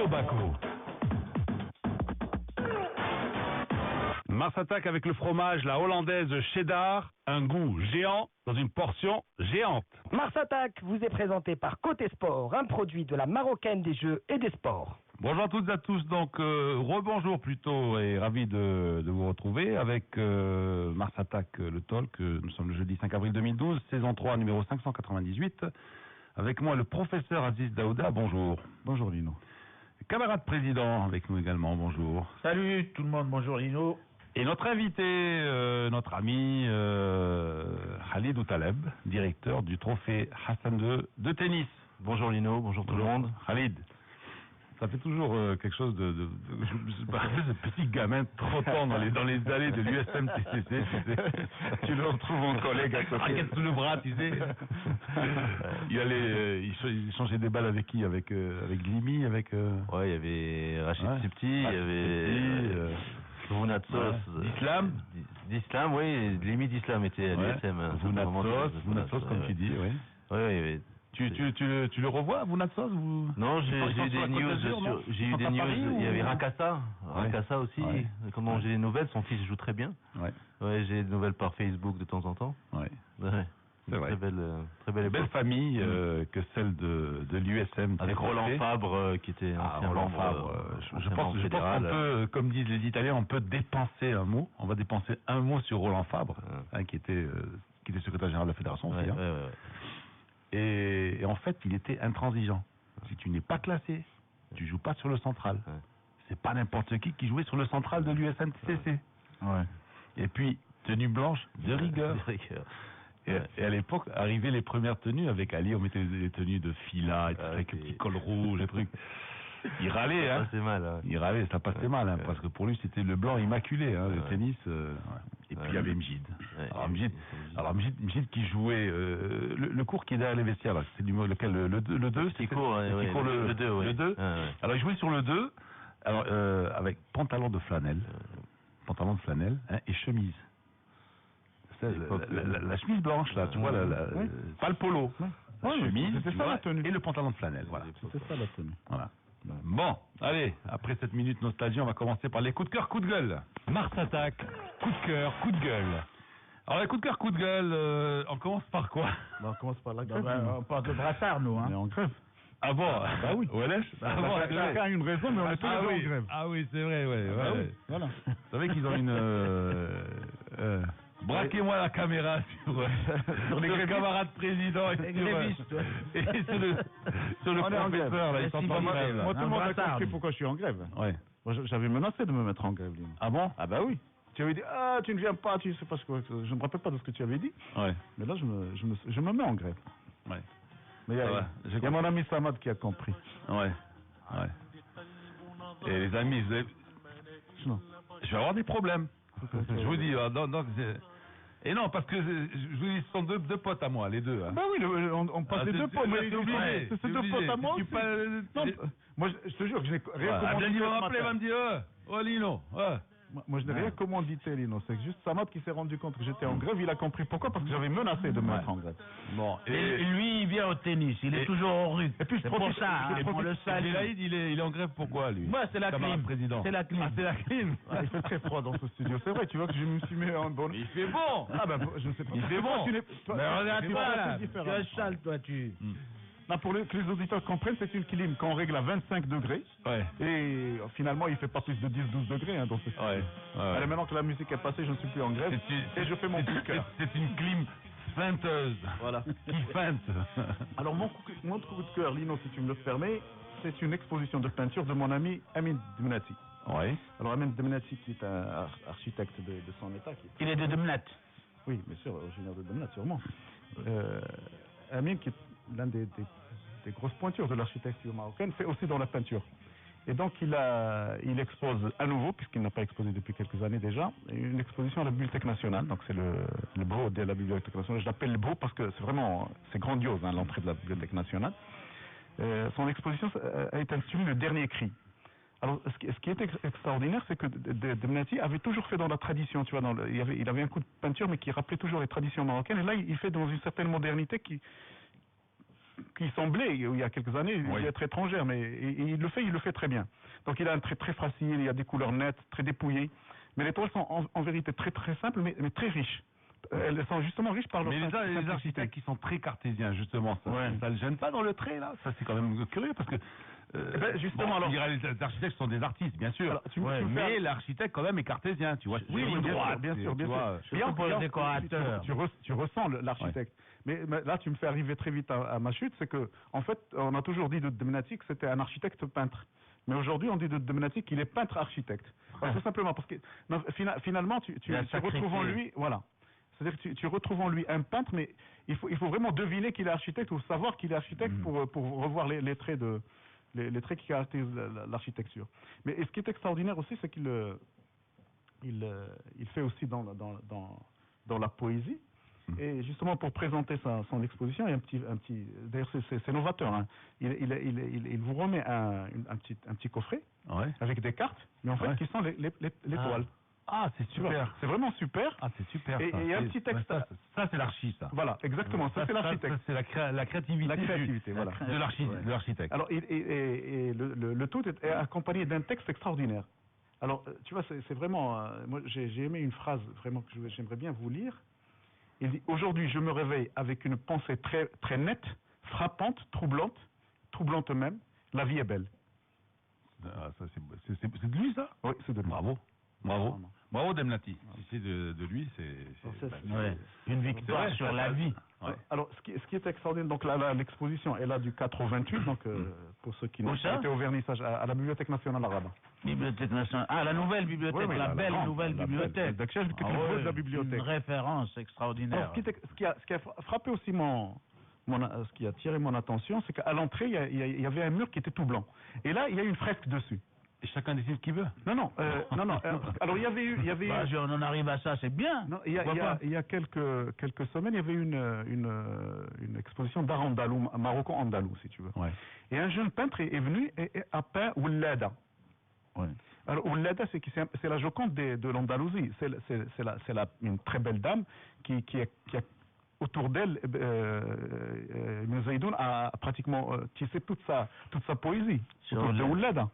Tobacco. Mars Attack avec le fromage, la hollandaise cheddar, un goût géant dans une portion géante. Mars Attack vous est présenté par Côté Sport, un produit de la Marocaine des Jeux et des Sports. Bonjour à toutes et à tous, donc rebonjour plutôt et ravi de vous retrouver avec Mars Attack, le talk. Nous sommes le jeudi 5 avril 2012, saison 3, numéro 598. Avec moi le professeur Aziz Daouda, bonjour. Bonjour Lino. Camarade président avec nous également, bonjour. Salut tout le monde, bonjour Lino. Et notre invité, notre ami Khalid Outaleb, directeur du trophée Hassan II de tennis. Bonjour Lino, bonjour tout le monde. Khalid, ça fait toujours quelque chose de ce petit gamin trottant dans les allées de l'USM-TCC. Tu le retrouves mon collègue à côté. Raquette sous le bras, tu sais. Il changeait des balles avec qui? Avec Glimi, avec... Ouais, il y avait Rachid Septi, il y avait... Vounatsos d'Islam, oui, Glimi d'Islam était à l'USM. Vounatsos, comme tu dis, oui. Oui. Tu le revois, Vounatsos ou... Non, j'ai eu des news. Il y avait Rakassa aussi. Ouais. Comment j'ai des nouvelles, son fils joue très bien. Ouais, j'ai des nouvelles par Facebook de temps en temps. Ouais. C'est vrai. Très belle famille que celle de l'USM. Avec Roland Fabre qui était ancien Roland membre, Fabre. Je pense qu'on peut, comme disent les Italiens, on peut dépenser un mot. On va dépenser un mot sur Roland Fabre, qui était secrétaire général de la fédération aussi. Et en fait, il était intransigeant. Si tu n'es pas classé, tu joues pas sur le central. C'est pas n'importe qui jouait sur le central de l'USM-TCC. Et puis, tenue blanche de rigueur. Et à l'époque, arrivaient les premières tenues avec Ali, on mettait des tenues de fila, avec un petit col rouge, des trucs. Il râlait, ça passait mal. Il râlait, ça passait mal, parce que pour lui, c'était le blanc immaculé, le tennis. Et puis il y avait Mjid. Alors Mjid qui jouait le cours qui est derrière les vestiaires, là, c'est lequel, le 2, le 2. Alors il jouait sur le 2, alors avec pantalon de flanelle, et chemise. La chemise blanche là, tu vois, pas le polo, la chemise, et le pantalon de flanelle, voilà. C'est ça la tenue. Voilà. Bon, allez, après cette minute nostalgie, on va commencer par les coups de cœur, coups de gueule. Mars Attack, coup de cœur, coup de gueule. Alors les coups de cœur, coups de gueule, on commence par quoi? On commence par la grève. On parle de brassard, nous. On est en grève. Ah bon? Bah oui. Chacun a une raison, mais on est tous en grève. Ah oui, c'est vrai, ouais. Voilà. Vous savez qu'ils ont une... braquez-moi la caméra sur les camarades présidents et sur le professeur. Là, ils sont en grève. Moi, tout le monde a compris pourquoi je suis en grève. Ouais. Moi, j'avais menacé de me mettre en grève, Lino. Ah bon? Ah bah oui. Tu avais dit, tu ne viens pas, tu sais pas ce que... Je ne me rappelle pas de ce que tu avais dit. Ouais. Mais là, je me mets en grève. Ouais. Mais il y a mon ami Samad qui a compris. Ouais. Et les amis, je vais avoir des problèmes. Je vous dis, et non, parce que je vous dis, ce sont deux potes à moi, les deux. Bah oui, on passe les deux potes, mais c'est deux potes à moi aussi. Non, moi, je te jure que je n'ai rien commandité. Il va m'appeler, il va me dire, oh Lino, moi, je n'ai rien commandité, Lino. C'est juste Samad qui s'est rendu compte que j'étais en grève. Il a compris pourquoi, parce que j'avais menacé de me mettre en grève. Bon, et lui, il vient au tennis. Il est toujours en rue. Et puis, c'est pour ça, on le salue. Laïd, il est en grève pourquoi, lui? Moi, c'est la clim. C'est la clim. C'est la clim. Il fait très froid dans ce studio. C'est vrai, tu vois que je me suis mis en bonne. Il fait bon. Ah ben, je ne sais pas. Il fait bon. Mais regarde, tu as châle, toi, tu... Non, pour que les auditeurs comprennent, c'est une clim qu'on règle à 25 degrés. Et finalement, il ne fait pas plus de 10-12 degrés. Dans ce Allez, maintenant que la musique est passée, je ne suis plus en grève. Et je fais mon coup de cœur. C'est une clim feinteuse. Voilà. Qui feinte. Alors, mon coup de cœur, Lino, si tu me le permets, c'est une exposition de peinture de mon ami Amin Dmenati. Oui. Alors, Amin Dmenati, qui est un architecte de son état. Il est de Demnat. Oui, bien sûr, originaire de Demnat, sûrement. Amin, qui est l'un des grosses pointures de l'architecture marocaine, fait aussi dans la peinture. Et donc il expose à nouveau, puisqu'il n'a pas exposé depuis quelques années déjà, une exposition à la Bibliothèque nationale. Donc c'est le beau de la Bibliothèque nationale. Je l'appelle le beau parce que c'est grandiose, l'entrée de la Bibliothèque nationale. Son exposition a été intitulée Le Dernier Cri. Alors, ce qui est extraordinaire, c'est que Dmenati avait toujours fait dans la tradition, tu vois, il avait un coup de peinture, mais qui rappelait toujours les traditions marocaines. Et là, il fait dans une certaine modernité qui semblait, il y a quelques années, être étrangère, mais il le fait très bien. Donc il a un trait très facile, il y a des couleurs nettes, très dépouillées. Mais les toiles sont en vérité très très simples, mais très riches. Elles sont justement riches par leur simplicité. Mais les architectes qui sont très cartésiens, justement, ça ne gêne pas dans le trait, là? Ça, c'est quand même curieux, parce que... justement, alors, les architectes sont des artistes, bien sûr. Alors, mais l'architecte, quand même, est cartésien, tu vois. Oui, bien sûr. Tu ressens l'architecte. Mais là, tu me fais arriver très vite à ma chute, c'est que, en fait, on a toujours dit de Domenati que c'était un architecte peintre. Mais aujourd'hui, on dit de Domenati qu'il est peintre-architecte. Tout simplement, parce que finalement, tu retrouves en lui, voilà. C'est-à-dire que tu retrouves en lui un peintre, mais il faut vraiment deviner qu'il est architecte ou savoir qu'il est architecte pour revoir les traits qui caractérisent l'architecture. Mais ce qui est extraordinaire aussi, c'est qu'il fait aussi dans la poésie. Et justement, pour présenter son exposition, il y a un petit d'ailleurs c'est novateur, hein. Il vous remet un petit coffret avec des cartes, mais en fait qui sont les toiles. Ah, c'est super. C'est vraiment super. Ah, c'est super. Et il y a un petit texte. Ça, c'est l'archi, ça. Voilà, exactement. Ça, c'est l'architecte. C'est la créativité. La créativité, voilà. De l'architecte. Alors, le tout est accompagné d'un texte extraordinaire. Alors, tu vois, c'est vraiment. Moi, j'ai aimé une phrase vraiment que j'aimerais bien vous lire. Il dit: aujourd'hui, je me réveille avec une pensée très, très nette, frappante, troublante même. La vie est belle. Ah, ça, c'est de lui, ça? Oui, c'est de lui. Bravo Domenati. Si c'est de lui, c'est une victoire sur la vie. Ouais. Alors, ce qui est extraordinaire, donc là, l'exposition est là du 4 au 28, donc pour ceux qui n'ont pas été au vernissage, à la Bibliothèque nationale arabe. Bibliothèque nationale. Ah, la nouvelle bibliothèque, la belle nouvelle bibliothèque. De la bibliothèque. Une référence extraordinaire. Alors, ce qui a frappé aussi ce qui a attiré mon attention, c'est qu'à l'entrée, il y avait un mur qui était tout blanc. Et là, il y a une fresque dessus. Et chacun décide ce qu'il veut. Non. Alors il y avait eu. On en arrive à ça, c'est bien. Non, il y a quelques semaines, il y avait une exposition d'art andalou, maroco-andalou, si tu veux. Ouais. Et un jeune peintre est venu et a peint Oulada. Ouais. Alors Oulada, c'est la Joconde de l'Andalousie. C'est une très belle dame qui a autour d'elle, Ibn Zaydoun a pratiquement tissé toute sa poésie autour de Oulada.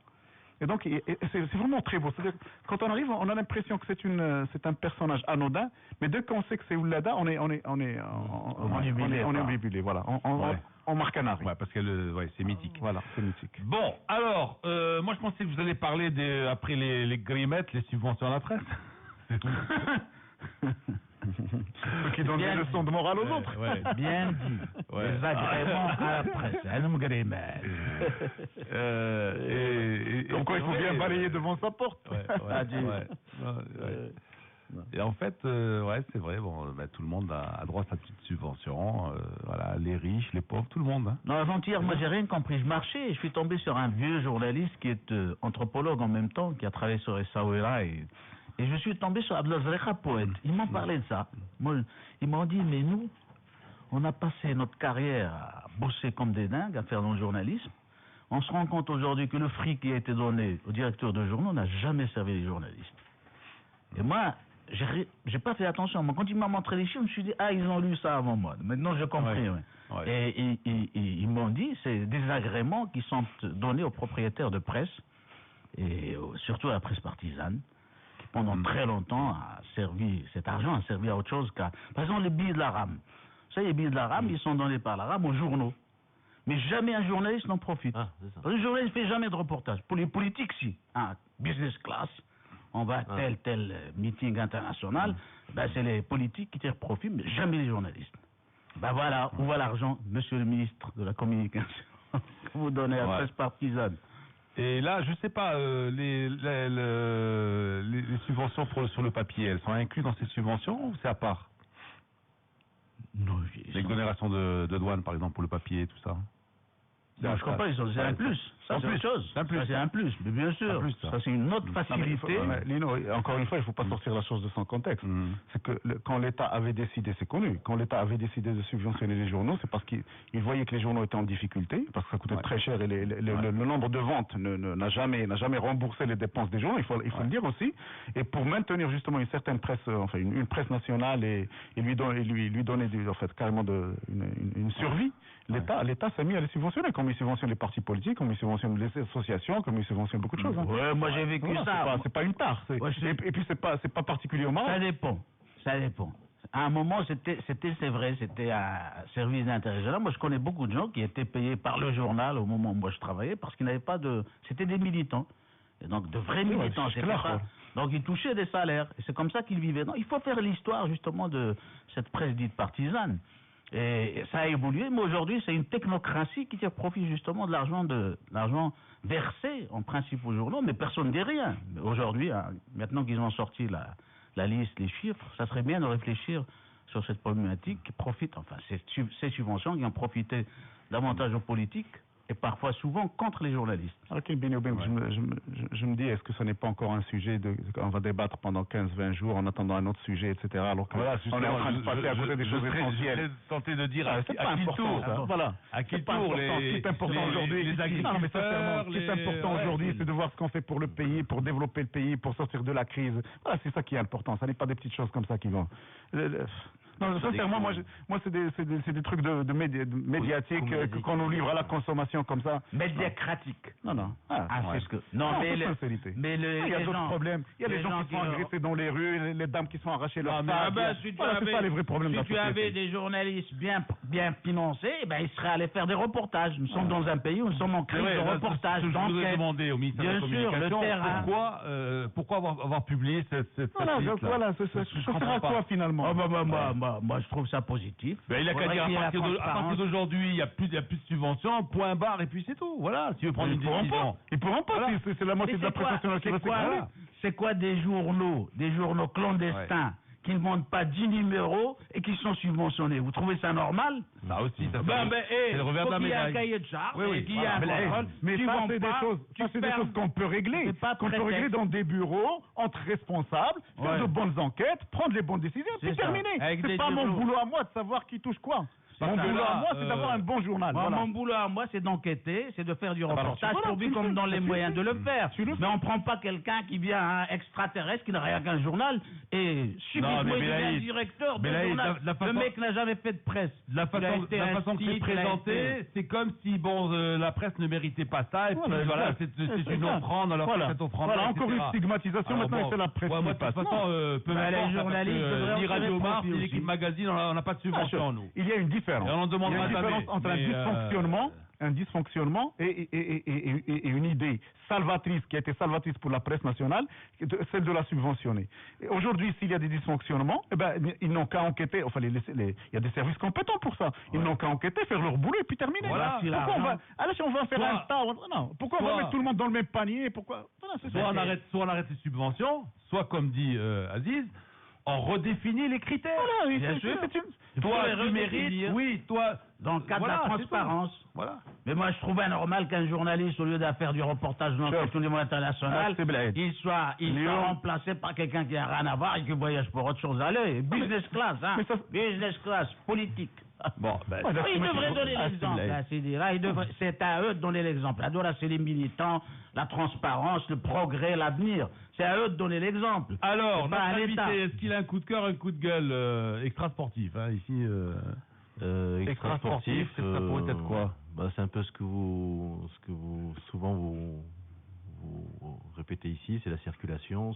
Et donc, c'est vraiment très beau. C'est-à-dire, quand on arrive, on a l'impression que c'est un personnage anodin, mais dès qu'on sait que c'est Oulada, on est obnubilé. Voilà, on marque un arrêt. Ouais, parce que c'est mythique. Voilà, c'est mythique. Bon, alors, moi je pensais que vous allez parler après les grimettes, les subventions à la presse. Qui donne des leçons de morale aux autres. Bien dit. Les agréments à la presse. Comme quoi il faut bien balayer devant sa porte. Et en fait, c'est vrai, tout le monde a droit à sa petite subvention. Voilà, les riches, les pauvres, tout le monde. Hein. Non, avant-hier, moi j'ai rien compris. Je marchais et je suis tombé sur un vieux journaliste qui est anthropologue en même temps, qui a travaillé sur Essaouira et je suis tombé sur Abdelazreka, poète. Ils m'ont parlé de ça. Ils m'ont dit, mais nous, on a passé notre carrière à bosser comme des dingues, à faire dans le journalisme. On se rend compte aujourd'hui que le fric qui a été donné aux directeurs de journaux n'a jamais servi les journalistes. Et moi, j'ai pas fait attention. Quand il m'a montré les chiffres, je me suis dit, ils ont lu ça avant moi. Maintenant, j'ai compris. Ouais. Et ils m'ont dit, c'est des agréments qui sont donnés aux propriétaires de presse, et surtout à la presse partisane, pendant très longtemps, cet argent a servi à autre chose qu'à... Par exemple, les billets de la RAM. Vous savez, les billets de la RAM, ils sont donnés par la RAM aux journaux. Mais jamais un journaliste n'en profite. Le journaliste ne fait jamais de reportage. Pour les politiques, si. Business class, on va à tel meeting international, c'est les politiques qui tirent profit, mais jamais les journalistes. Voilà, où va l'argent, monsieur le ministre de la Communication, que vous donnez à la presse partisane. Et là, je sais pas, les subventions sur le papier, elles sont incluses dans ces subventions ou c'est à part? Non, l'exonération de douane, par exemple, pour le papier et tout ça. Non, je comprends, c'est un plus. Ça, c'est autre chose. C'est un plus, mais bien sûr. Ça, c'est une autre facilité. Lino, encore une fois, il ne faut pas sortir la chose de son contexte. C'est que quand l'État avait décidé, c'est connu, quand l'État avait décidé de subventionner les journaux, c'est parce qu'il voyait que les journaux étaient en difficulté, parce que ça coûtait très cher et le nombre de ventes n'a jamais remboursé les dépenses des journaux, il faut le dire aussi. Et pour maintenir justement une certaine presse, enfin une presse nationale et lui donner en fait carrément une survie, l'État s'est mis à les subventionner, comme il subventionne les partis politiques, comme il subventionne les associations, comme il subventionne beaucoup de choses. Hein. Ouais, moi j'ai vécu ça. C'est pas une tare. Et puis c'est pas particulier au Maroc. Ça dépend. À un moment, c'est vrai, c'était un service d'intérêt général. Moi, je connais beaucoup de gens qui étaient payés par le journal au moment où moi je travaillais parce qu'ils n'avaient pas de... C'était des militants. Et donc, de vrais militants. Donc, ils touchaient des salaires. Et c'est comme ça qu'ils vivaient. Non, il faut faire l'histoire, justement, de cette presse dite partisane. Et ça a évolué. Mais aujourd'hui, c'est une technocratie qui tire profit, justement, de l'argent versé, en principe, aux journaux. Mais personne ne dit rien. Aujourd'hui, maintenant qu'ils ont sorti la liste, les chiffres, ça serait bien de réfléchir sur cette problématique qui profite, enfin, ces subventions qui ont profité davantage aux politiques et parfois souvent contre les journalistes. Alors, je me dis, est-ce que ce n'est pas encore un sujet qu'on va débattre pendant 15-20 jours en attendant un autre sujet, etc. Alors qu'on est en train de passer à côté des choses essentielles. Je serais tenté de dire à qui tour, voilà. À qui tour ce qui est important aujourd'hui, les agriculteurs, ce qui est important aujourd'hui, c'est de voir ce qu'on fait pour le pays, pour développer le pays, pour sortir de la crise. Voilà, c'est ça qui est important. Ça n'est pas des petites choses comme ça qui vont. Non, sincèrement, moi c'est des trucs de médiatique qu'on nous livre à la consommation comme ça. Médiacratique. Non. C'est ce que... Non, mais il y a d'autres problèmes. Il y a les gens qui sont agressés dans les rues, les dames qui sont arrachées leurs femmes. C'est ça les vrais problèmes. Si tu avais des journalistes bien financés, ils seraient allés faire des reportages. Nous sommes dans un pays où nous sommes en crise de reportage. Je voudrais demander au ministère de la Communication pourquoi avoir publié cette liste. Voilà, ça sert à quoi finalement? Moi, je trouve ça positif. Il a qu'à dire à partir d'aujourd'hui, il n'y a plus de subventions, point barre, et puis c'est tout. Voilà, si tu veux prendre une décision. Ils pourront pas, c'est la moitié de la prestation qui va s'écrouler. C'est quoi des journaux clandestins qui ne vendent pas 10 numéros et qui sont subventionnés? Vous trouvez ça normal? Ça aussi, ça c'est le revers de la médaille. Il y a un cahier de charges, il y a un contrôle. Mais ça, c'est des choses qu'on peut régler. Qu'on peut régler dans des bureaux, entre responsables, faire de bonnes enquêtes, prendre les bonnes décisions, puis terminer. C'est pas mon boulot à moi de savoir qui touche quoi. Mon boulot à moi, c'est d'avoir un bon journal. Mon boulot à moi, c'est d'enquêter, c'est de faire du reportage pour lui comme dans les moyens de le faire. Mais on ne prend pas quelqu'un qui vient un extraterrestre, qui n'a rien qu'un journal, et subitement il devient directeur de journal. Le mec n'a jamais fait de presse. La façon que c'est présenté, c'est comme si la presse ne méritait pas ça, et puis voilà, c'est une offrande, alors que cette offrande. Voilà, encore une stigmatisation, maintenant c'est la presse. Moi, de toute façon, peu importe, ni Radio Mars, ni l'équipe magazine, on n'a pas de subvention, nous. Il y a une différence. Et on demande entre un dysfonctionnement et une idée salvatrice qui a été salvatrice pour la presse nationale, celle de la subventionner. Aujourd'hui, s'il y a des dysfonctionnements, ils n'ont qu'à enquêter. Enfin, il y a des services compétents pour ça. Ils n'ont qu'à enquêter, faire leur boulot et puis terminer. Voilà. Pourquoi on va faire un tas? Non. Pourquoi on va mettre tout le monde dans le même panier? Pourquoi? Soit on arrête les subventions, soit comme dit Aziz, on redéfinit les critères. Voilà, bien sûr. Toi, tu mérites, toi... Dans le cadre de la transparence. Voilà. Mais moi, je trouvais normal qu'un journaliste, au lieu de faire du reportage dans la question du monde international, il soit remplacé par quelqu'un qui n'a rien à voir et qui voyage pour autre chose à l'œil. Business class, business class, politique. Il devrait donner l'exemple. C'est à eux de donner l'exemple. Là, c'est les militants, la transparence, le progrès, l'avenir. C'est à eux de donner l'exemple. Alors, notre invité, est-ce qu'il a un coup de cœur, un coup de gueule extra-sportif ici extra-sportif, ça pourrait être quoi? C'est un peu ce que vous souvent vous répétez ici, c'est la circulation,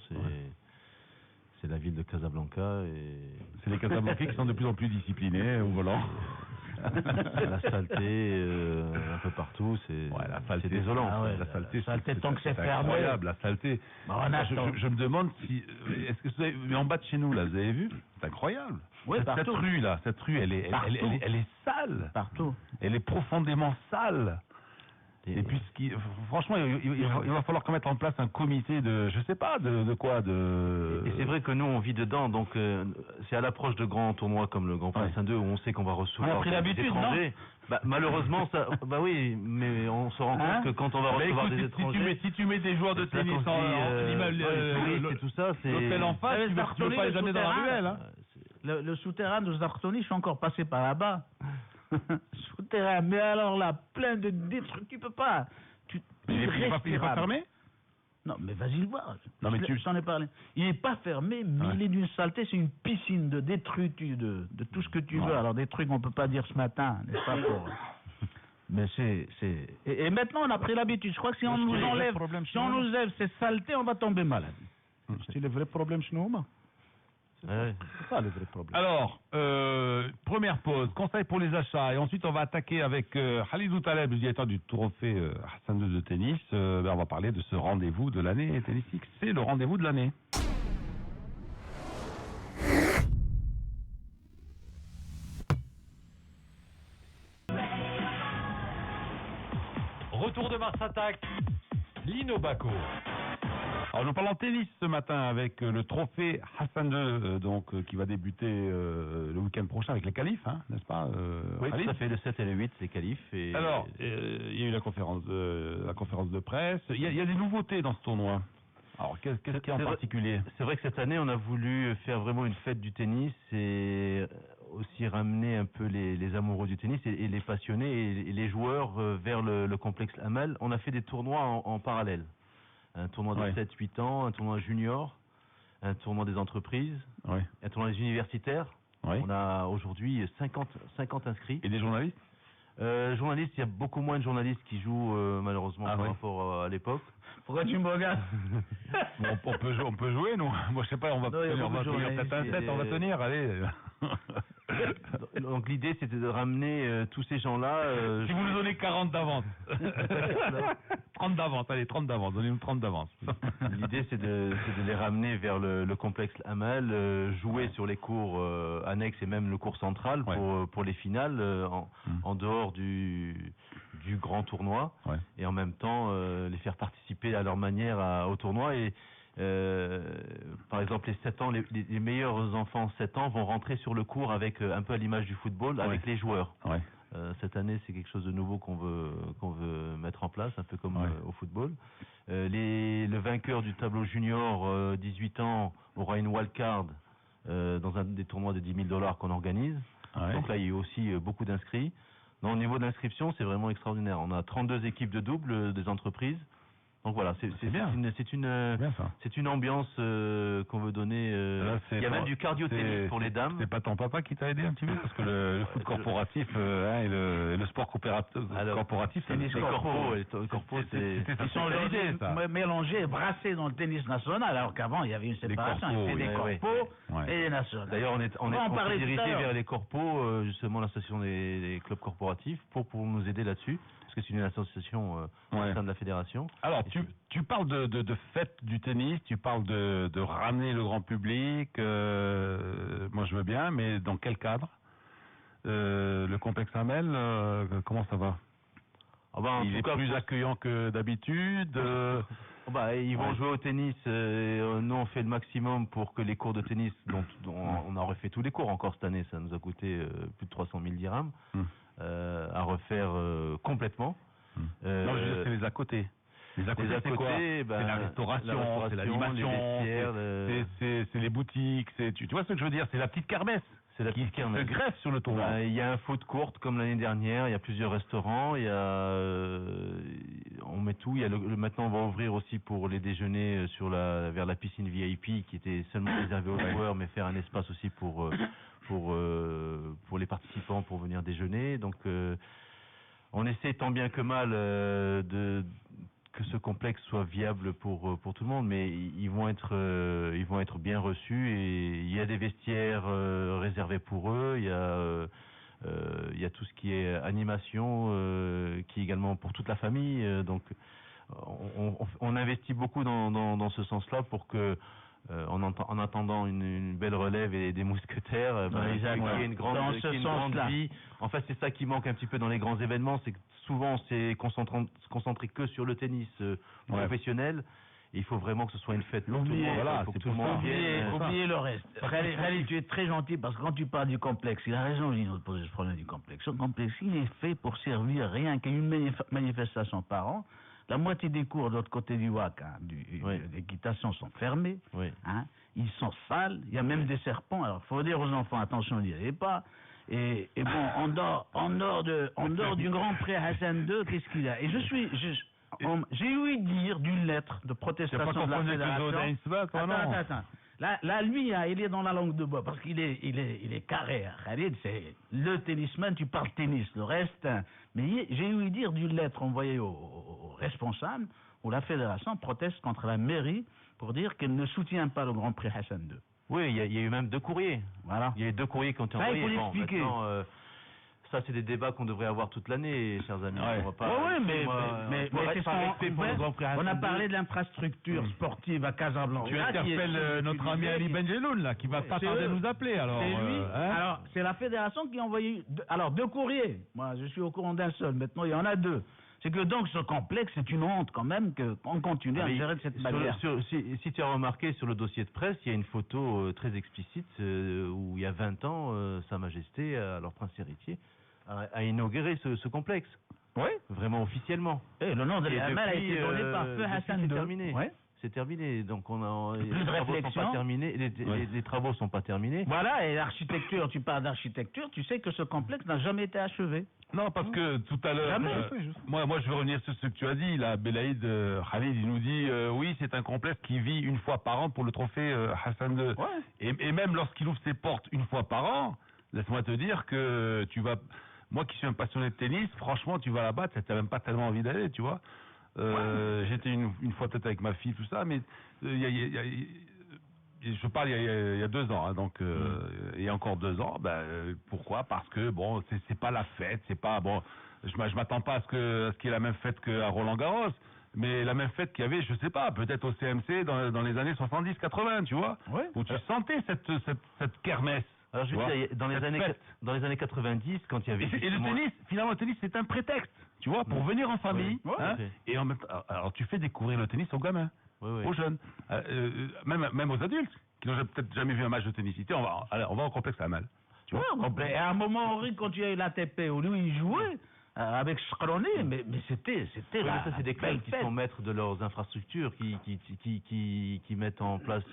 c'est la ville de Casablanca et c'est les Casablancais qui sont de plus en plus disciplinés au volant. La saleté un peu partout, c'est désolant. La saleté, tant que c'est fermé. Incroyable, la saleté. Je me demande si mais en bas de chez nous là, vous avez vu? C'est incroyable. Oui, cette rue, elle est sale. Partout. Elle est profondément sale. Et puis, franchement, il va falloir qu'on mette en place un comité de, je sais pas, de quoi, de... Et c'est vrai que nous, on vit dedans, donc c'est à l'approche de grands tournois comme le Grand Prix Saint-2 où on sait qu'on va recevoir des étrangers. Malheureusement, oui, mais on se rend compte que quand on va recevoir des étrangers... Si tu mets des joueurs de tennis et tout ça, c'est... L'hôtel en face, tu ne veux pas les amener dans la ruelle. Le souterrain de Zartoni, je suis encore passé par là-bas. Souterrain, mais alors là, plein de trucs, tu peux pas. Il est pas fermé? Non, mais vas-y le voir. Non, mais je t'en ai parlé. Il n'est pas fermé, mais il est d'une saleté. C'est une piscine de détritus, de tout ce que tu veux. Alors des trucs qu'on peut pas dire ce matin, n'est-ce pas, Mais et maintenant, on a pris l'habitude. Je crois que si on nous enlève ces saletés, on va tomber malade. C'est le vrai problème chez nous. C'est ça le vrai problème. Alors, première pause, conseil pour les achats, et ensuite on va attaquer avec Khalidou Taleb, le directeur du trophée Hassan II de tennis. On va parler de ce rendez-vous de l'année tennistique. C'est le rendez-vous de l'année. Retour de Mars Attack, Lino Bacco. Alors nous parlons tennis ce matin avec le trophée Hassan II, qui va débuter le week-end prochain avec les qualifs, hein, n'est-ce pas Oui, ça fait le 7 et le 8, les qualifs. Et... Alors, il y a eu la conférence de presse. Il y a des nouveautés dans ce tournoi. Alors, qu'est-ce qu'il y a en particulier? C'est vrai que cette année, on a voulu faire vraiment une fête du tennis et aussi ramener un peu les amoureux du tennis et les passionnés et les joueurs vers le complexe Amal. On a fait des tournois en parallèle. Un tournoi de 7-8 ans, un tournoi junior, un tournoi des entreprises, un tournoi des universitaires. On a aujourd'hui 50 inscrits. Et des journalistes? Journalistes, il y a beaucoup moins de journalistes qui jouent malheureusement par rapport à l'époque. Pourquoi tu me regardes? On peut jouer, nous. Moi, je sais pas, on va tenir peut-être un set, on va tenir, allez. Donc l'idée, c'était de ramener tous ces gens-là... si vous nous donnez 40 d'avance. 30 d'avance, allez, 30 d'avance, donnez-nous 30 d'avance. L'idée, c'est de les ramener vers le complexe Amal, jouer sur les cours annexes et même le cours central pour les finales, en dehors du grand tournoi, et en même temps les faire participer à leur manière au tournoi. Et par exemple, les 7 ans, les meilleurs enfants 7 ans vont rentrer sur le cours avec un peu à l'image du football, avec les joueurs. Cette année, c'est quelque chose de nouveau qu'on veut mettre en place, un peu comme au football. Le vainqueur du tableau junior 18 ans aura une wildcard dans un des tournois de $10,000 qu'on organise. Donc là, il y a aussi beaucoup d'inscrits. Au niveau de l'inscription, c'est vraiment extraordinaire. On a 32 équipes de double des entreprises. Donc voilà, c'est une ambiance qu'on veut donner. Il y a même du cardio-tennis pour les dames. C'est pas ton papa qui t'a aidé un petit peu? Parce que le foot corporatif et le sport corporatif, c'est les corpos, ils sont mélangés, brassés dans le tennis national, alors qu'avant, il y avait une séparation. Il y avait des corpos et les nationaux. D'ailleurs, on s'est dirigé vers les corpos, justement l'association des clubs corporatifs, pour nous aider là-dessus. Que c'est une association au sein de la fédération. Alors, tu parles de fête du tennis, tu parles de ramener le grand public, moi je veux bien, mais dans quel cadre? Le complexe Amel, comment ça va? Il est plus accueillant que d'habitude. Ils vont jouer au tennis, nous on fait le maximum pour que les cours de tennis, dont on a refait tous les cours encore cette année, ça nous a coûté plus de 300 000 dirhams. À refaire complètement. Non, je veux dire, c'est les à côté. Les à côté, c'est quoi? C'est la restauration, c'est l'animation, c'est les boutiques, tu vois ce que je veux dire? C'est la petite kermesse. C'est la petite kermesse. Se greffe sur le tournoi. Il y a un food court comme l'année dernière, il y a plusieurs restaurants, on met tout. Maintenant, on va ouvrir aussi pour les déjeuners vers la piscine VIP qui était seulement réservée aux joueurs, mais faire un espace aussi pour les participants pour venir déjeuner. Donc on essaie tant bien que mal que ce complexe soit viable pour tout le monde, mais ils vont être bien reçus et il y a des vestiaires réservés pour eux, il y a tout ce qui est animation qui est également pour toute la famille, donc on investit beaucoup dans ce sens-là pour que en attendant une belle relève et des mousquetaires, qu'il y ait une grande vie. En fait, c'est ça qui manque un petit peu dans les grands événements, c'est que souvent on s'est concentré que sur le tennis professionnel. Et il faut vraiment que ce soit une fête pour tout le monde. Voilà, c'est tout le monde. Oubliez le reste. Khalid, tu es très gentil parce que quand tu parles du complexe, il a raison, Lino, de poser ce problème du complexe. Ce complexe, il est fait pour servir rien qu'une manifestation par an. La moitié des cours de l'autre côté du WAC, d'équitation, sont fermés. Ils sont sales. Il y a même des serpents. Alors, il faut dire aux enfants, attention, n'y allez pas. Et bon, en dehors du Grand Prix Hassan II, qu'est-ce qu'il y a? Et j'ai ouï dire d'une lettre de protestation de la fédération. Attends. Là, lui, il est dans la langue de bois parce qu'il est carré. Khalid, c'est le tennisman, tu parles tennis. Le reste, mais j'ai ouï dire d'une lettre envoyée aux responsables où la fédération proteste contre la mairie pour dire qu'elle ne soutient pas le Grand Prix Hassan II. Oui, il y a eu même 2 courriers. Voilà. Il y a eu 2 courriers qui ont été envoyés. Il faut l'expliquer. Ça, c'est des débats qu'on devrait avoir toute l'année, chers amis. Ouais. On va pas, mais on a parlé de l'infrastructure sportive à Casablanca. Tu interpelles notre ami Ali Benjeloun, là, qui va pas tarder de nous appeler. Alors, c'est lui. Alors, c'est la fédération qui a envoyé 2 courriers. Moi, je suis au courant d'un seul. Maintenant, il y en a 2. C'est que donc ce complexe, c'est une honte quand même qu'on continue à gérer de cette manière. Si tu as remarqué sur le dossier de presse, il y a une photo très explicite où il y a 20 ans, Sa Majesté, alors Prince héritier, a inauguré ce complexe. Oui. Vraiment officiellement. Et le nom de l'AML a été donné par Feu Hassan II. C'est terminé. Ouais. C'est terminé. Donc les travaux sont pas terminés. Voilà, et l'architecture, tu parles d'architecture, tu sais que ce complexe n'a jamais été achevé. Non, parce que tout à l'heure, moi je veux revenir sur ce que tu as dit. Là, Belaïd Khalid, il nous dit oui, c'est un complexe qui vit une fois par an pour le trophée Hassan II. Ouais. Et même lorsqu'il ouvre ses portes une fois par an, laisse-moi te dire que tu vas. Moi qui suis un passionné de tennis, franchement, tu vas là-bas, tu n'as même pas tellement envie d'aller, tu vois. J'étais une fois peut-être avec ma fille, tout ça, mais je parle il y a 2 ans, hein, donc il y a encore 2 ans. Pourquoi? Parce que bon, c'est pas la fête, c'est pas bon. Je m'attends pas à ce qu'il y ait la même fête qu'à Roland-Garros, mais la même fête qu'il y avait, je sais pas, peut-être au CMC dans les années 70-80, tu vois, où tu sentais cette kermesse. Alors je veux dire, dans les années 90, quand il y avait... Et le tennis, finalement, le tennis, c'est un prétexte, tu vois, pour venir en famille. Oui. Hein, et en même temps, alors tu fais découvrir le tennis aux gamins, aux jeunes, même aux adultes, qui n'ont peut-être jamais vu un match de tennis. On va au complexe à mal. Tu vois, et à un moment, Henri, quand il y a eu l'ATP, où lui, il jouait avec Shkroni, mais c'était là. Ça, c'est des clubs qui sont maîtres de leurs infrastructures, qui mettent en place...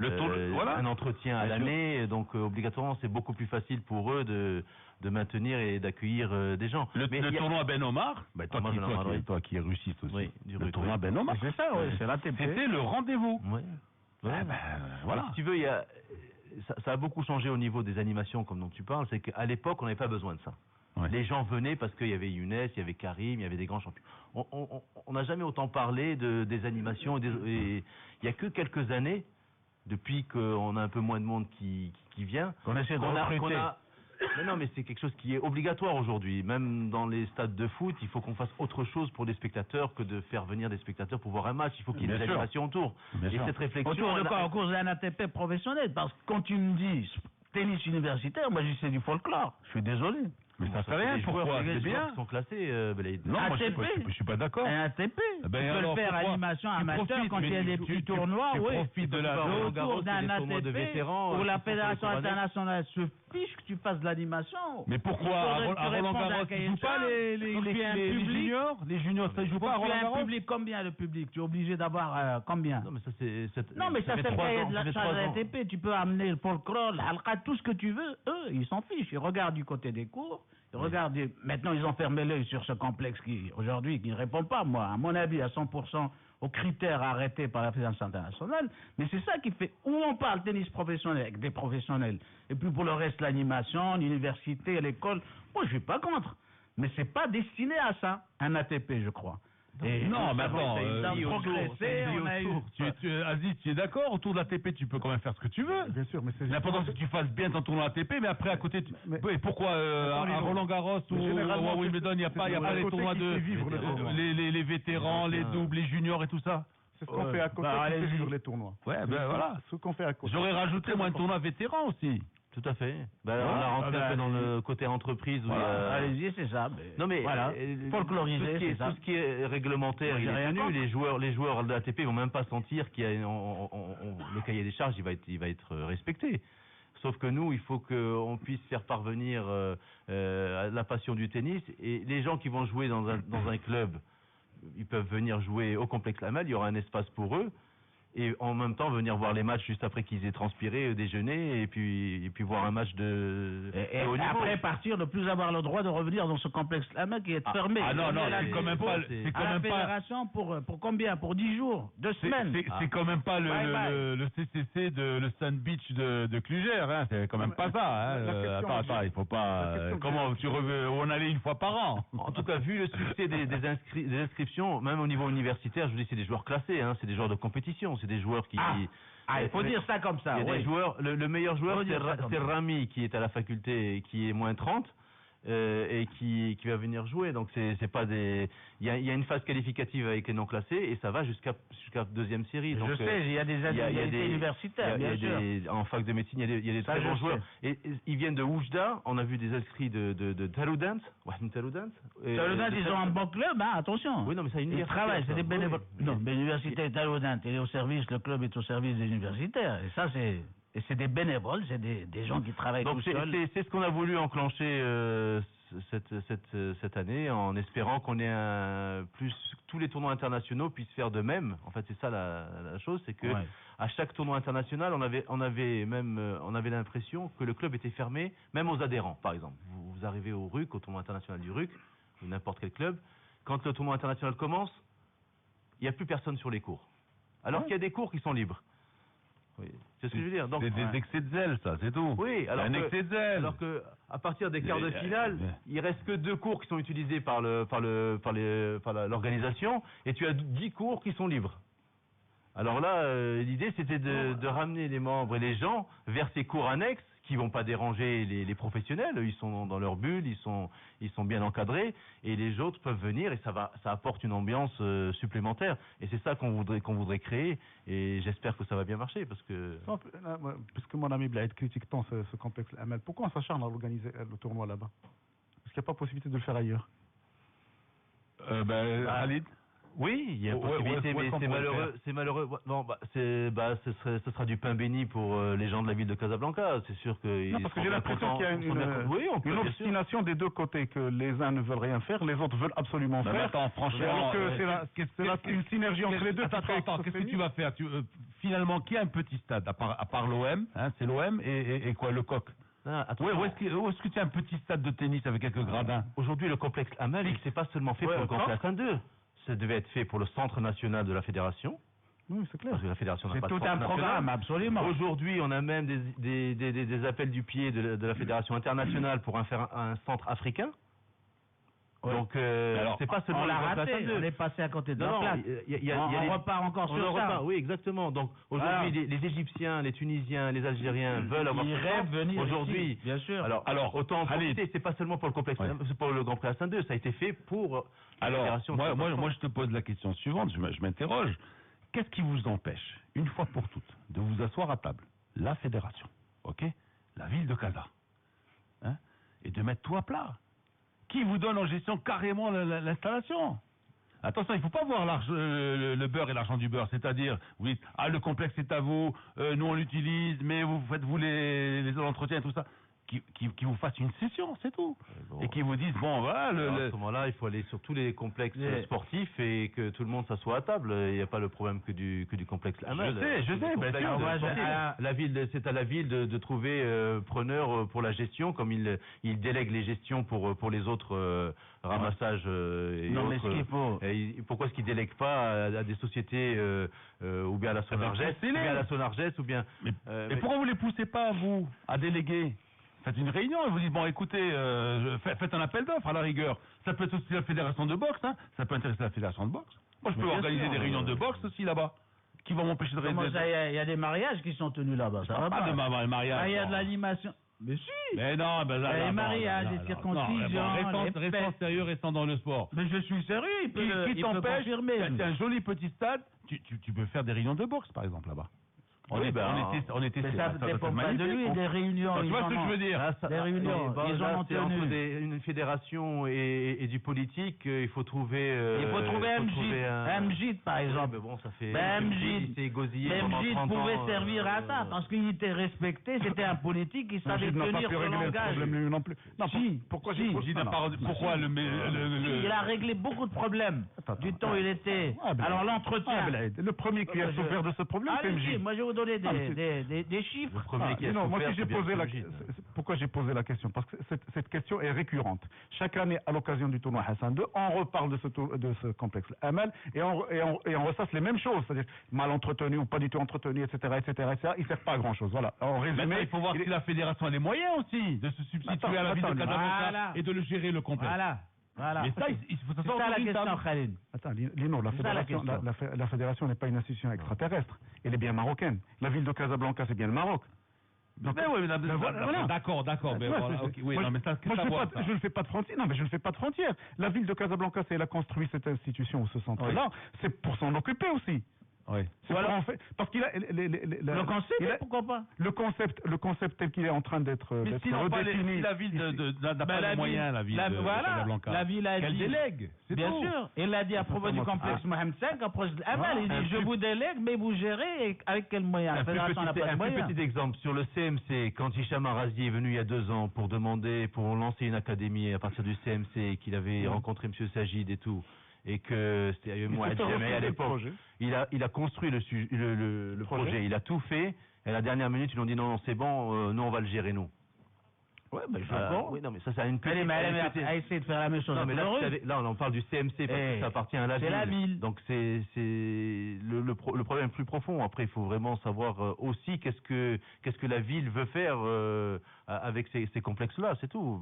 un entretien à l'année, donc obligatoirement c'est beaucoup plus facile pour eux de maintenir et d'accueillir des gens. Le tournoi Ben Omar, toi qui es russiste aussi, le tournoi Ben Omar, c'est ça, c'est l'ATP. C'était le rendez-vous. Voilà. Si tu veux, ça a beaucoup changé au niveau des animations comme dont tu parles, c'est qu'à l'époque on n'avait pas besoin de ça. Ouais. Les gens venaient parce qu'il y avait Younes, il y avait Karim, il y avait des grands champions. On n'a jamais autant parlé des animations et il n'y a que quelques années, depuis qu'on a un peu moins de monde qui vient, qu'on essaie de recruter. Mais non, mais c'est quelque chose qui est obligatoire aujourd'hui. Même dans les stades de foot, il faut qu'on fasse autre chose pour les spectateurs que de faire venir des spectateurs pour voir un match. Il faut qu'il y ait des animations autour. Et cette réflexion... Autour de quoi? Au cours d'un ATP professionnel. Parce que quand tu me dis tennis universitaire, moi je dis c'est du folklore. Je suis désolé. Mais ça fait rien, pourquoi? C'est bien. Ils sont classés, Belaïd. Non, moi je suis pas d'accord. Un ATP. Tu peux le faire animation amateur quand il y a des petits tournois, oui. Tu profites de la autour d'un ATP où la fédération internationale se fiche que tu fasses de l'animation. Mais pourquoi à Roland-Garros, tu joues pas les juniors? Les juniors, ça joue pas à Roland-Garros? Un public, combien le public? Tu es obligé d'avoir combien? Non, mais ça c'est... Non, mais ça c'est le ATP. Tu peux amener le folklore, l'alqa, tout ce que tu veux. Eux, ils s'en fichent. Ils regardent du côté des cours. Regardez, maintenant ils ont fermé l'œil sur ce complexe qui, aujourd'hui, qui ne répond pas, moi, à mon avis, à 100% aux critères arrêtés par la Fédération internationale. Mais c'est ça qui fait, où on parle tennis professionnel avec des professionnels, et puis pour le reste, l'animation, l'université, l'école, moi je suis pas contre. Mais c'est pas destiné à ça, un ATP, je crois. Et non, mais attends, Aziz, tu es d'accord? Autour de l'ATP, tu peux quand même faire ce que tu veux. Bien sûr, mais c'est l'important, c'est que tu fasses bien ton tournoi ATP, mais après, à côté, pourquoi à Roland-Garros ou à Wimbledon, il n'y a pas les tournois les vétérans, les doubles, les juniors et tout ça? C'est ce qu'on fait à côté qui fait vivre les tournois. Ouais, ben voilà. Ce qu'on fait à côté. J'aurais rajouté moins de tournois vétérans aussi. Tout à fait. On l'a rentré un peu dans le côté entreprise. Allez-y, c'est ça. Non mais voilà. Folkloriser, tout ce qui est réglementaire, il est tenu. Les joueurs de l'ATP vont même pas sentir qu'il y a le cahier des charges, il va être respecté. Sauf que nous, il faut qu'on puisse faire parvenir la passion du tennis, et les gens qui vont jouer dans un club, ils peuvent venir jouer au complexe Lamal, il y aura un espace pour eux. et en même temps venir voir les matchs juste après qu'ils aient transpiré, déjeuner, et puis voir un match de haut niveau. Après partir, ne plus avoir le droit de revenir dans ce complexe là qui est fermé. Ah non, c'est quand même pas... C'est quand même pas... fédération pour combien? Pour 10 jours? 2 semaines? C'est quand même pas le CCC le Sand Beach de Clugère, hein. C'est quand même pas ça, hein. Attends, il faut pas... Comment on allait une fois par an? En tout cas, vu le succès des inscriptions, même au niveau universitaire, je vous dis, c'est des joueurs classés, hein. C'est des joueurs de compétition. C'est des joueurs qui... il faut dire ça comme ça. Il y a des joueurs, le meilleur joueur, c'est Rami, qui est à la faculté et qui est moins 30. Et qui va venir jouer. Donc c'est pas des... Il y a une phase qualificative avec les non classés et ça va jusqu'à deuxième série. Donc, je sais, il y a des inégalités universitaires, bien sûr. En fac de médecine, il y a des très bons joueurs. Et ils viennent de Oujda. On a vu des inscrits de Taloudan. Taloudan, ils ont un bon club, hein, attention. Oui, non, mais ça, ils travaillent, c'est des bénévoles. Non, mais l'université Taloudan, le club est au service des universitaires. Et ça, c'est des bénévoles, c'est des gens qui travaillent tout seuls. C'est ce qu'on a voulu enclencher cette année, en espérant qu'on ait tous les tournois internationaux puissent faire de même. En fait, c'est ça la chose, c'est que à chaque tournoi international, on avait l'impression que le club était fermé, même aux adhérents. Par exemple, vous arrivez au RUC, au tournoi international du RUC, ou n'importe quel club, quand le tournoi international commence, il n'y a plus personne sur les cours. Alors qu'il y a des cours qui sont libres. Oui, c'est ce que je veux dire. Donc, c'est des excès de zèle, ça, c'est tout. Oui, excès de zèle. Alors que à partir des quarts de finale, il reste que 2 cours qui sont utilisés par l'organisation, et tu as 10 cours qui sont libres. Alors là, l'idée c'était de ramener les membres et les gens vers ces cours annexes qui vont pas déranger les professionnels. Ils sont dans leur bulle, ils sont bien encadrés, et les autres peuvent venir, et ça apporte une ambiance supplémentaire. Et c'est ça qu'on voudrait créer, et j'espère que ça va bien marcher, parce que mon ami Blaïd critique tant ce complexe Amal, pourquoi on s'acharne à organiser le tournoi là-bas? Est-ce qu'il n'y a pas possibilité de le faire ailleurs? Khalid? Oui, il y a possibilité, mais c'est malheureux. Non, ce sera du pain béni pour les gens de la ville de Casablanca. C'est sûr que... Non, parce que j'ai l'impression qu'il y a une obstination des deux côtés, que les uns ne veulent rien faire, les autres veulent absolument faire. Attends, franchement, c'est une synergie entre les deux. Attends, qu'est-ce que tu vas faire? Finalement, qui a un petit stade, à part l'OM, hein, c'est l'OM et quoi, le Coq? Où est-ce que tu as un petit stade de tennis avec quelques gradins? Aujourd'hui, le complexe Amal, c'est pas seulement fait pour le complexe 1-2. Ça devait être fait pour le centre national de la fédération. Oui, c'est clair. Parce que la fédération n'a pas de centre national. C'est tout un programme, absolument. Aujourd'hui, on a même des appels du pied de la fédération internationale pour faire un centre africain. Ouais. Donc, c'est pas seulement on l'a raté, on est passé à côté de la place. On repart encore sur ça. Oui, exactement. Donc, aujourd'hui, les Égyptiens, les Tunisiens, les Algériens veulent avoir ils rêvent venir aujourd'hui. Bien sûr. Alors autant en profiter, c'est pas seulement pour le complexe, c'est pour le Grand Prix Hassan II, ça a été fait pour la fédération. Moi, je te pose la question suivante, je m'interroge. Qu'est-ce qui vous empêche, une fois pour toutes, de vous asseoir à table, la fédération, ok, la ville de Casa, hein, et de mettre tout à plat? Qui vous donne en gestion carrément l'installation? Attention, il ne faut pas voir le beurre et l'argent du beurre. C'est-à-dire, vous dites, le complexe est à vous, nous on l'utilise, mais vous faites les entretiens et tout ça. Qui vous fassent une session, c'est tout. Et qui vous disent, bon, voilà... À ce moment-là, il faut aller sur tous les complexes sportifs et que tout le monde s'assoie à table. Il n'y a pas le problème que du complexe Amal. Je sais, bien sûr. C'est à la ville de trouver preneur pour la gestion, comme il délègue les gestions pour les autres ramassages et non, autres. Mais ce qu'il faut... Pourquoi est-ce qu'il ne délègue pas à des sociétés ou bien à la Sonargès ou bien... Mais pourquoi vous ne les poussez pas, vous, à déléguer? Faites une réunion et vous dites, bon, écoutez, faites un appel d'offres à la rigueur. Ça peut être aussi la fédération de boxe, hein. Ça peut intéresser la fédération de boxe. Moi, je peux organiser des réunions de boxe aussi là-bas. Qui vont m'empêcher de réaliser. Il y a des mariages qui sont tenus là-bas. Ça va pas de mariage. Il y a de l'animation. Mais si. Mais non, les mariages, les circoncisions. Restons sérieux, restons dans le sport. Mais je suis sérieux. Qui t'empêche? C'est un joli petit stade. Tu peux faire des réunions de boxe, par exemple, là-bas. On était. Mais ça dépend pas de lui, des réunions. Tu vois ce que je veux dire? Des réunions, ils en ont tenu. Une fédération et du politique, il faut trouver. Il faut trouver un Mjid, par exemple. Mais bon, ça fait. Mjid pouvait servir à ça, parce qu'il était respecté, c'était un politique qui savait tenir son langage. Non plus. Non, pourquoi il a réglé beaucoup de problèmes. Du temps où il était. Alors l'entretien. Le premier qui a souffert de ce problème, c'est Mjid. Moi, je vais vous donner des chiffres. Le premier qui a souffert, moi, pourquoi j'ai posé la question? Parce que cette question est récurrente. Chaque année, à l'occasion du tournoi Hassan II, on reparle de ce complexe Amal et on ressasse les mêmes choses, c'est-à-dire mal entretenu ou pas du tout entretenu, etc., etc., etc. Il ne sert pas à grand-chose. Voilà. En résumé, il faut voir si la fédération a les moyens aussi de se substituer à la ville de Casablanca et de le gérer le complexe. Voilà. Mais ça, il faut c'est ça la question, Khalid. Attends, Lino, la fédération n'est pas une institution extraterrestre. Elle est bien marocaine. La ville de Casablanca, c'est bien le Maroc. Donc, d'accord. Mais je ne fais pas de frontière. Non, mais je ne fais pas de frontière. La ville de Casablanca, si elle a construit cette institution ou ce centre-là, c'est pour s'en occuper aussi. Oui. Parce qu'il a le concept, pourquoi pas? Le concept tel qu'il est en train d'être redéfini. Si la ville n'a pas les moyens, la ville de Casablanca, la ville a qu'elle délègue. Bien sûr. Il l'a dit à propos du complexe Mohamed V, à propos de Amal, il dit je vous délègue, mais vous gérez avec quel moyen? Un petit exemple sur le CMC, quand Hicham Arazi est venu il y a 2 ans pour lancer une académie à partir du CMC, qu'il avait rencontré M. Sajid et tout. Et que c'était moi à l'époque, il a construit le projet, il a tout fait, et à la dernière minute ils ont dit non c'est bon, nous on va le gérer nous. Ouais, mais je suis d'accord. Oui, non, mais ça c'est une petite. À essayer de faire la même chose. Non, mais là on parle du CMC parce que ça appartient à la ville. C'est la ville. Donc c'est le problème plus profond. Après il faut vraiment savoir aussi qu'est-ce que la ville veut faire avec ces complexes-là, c'est tout.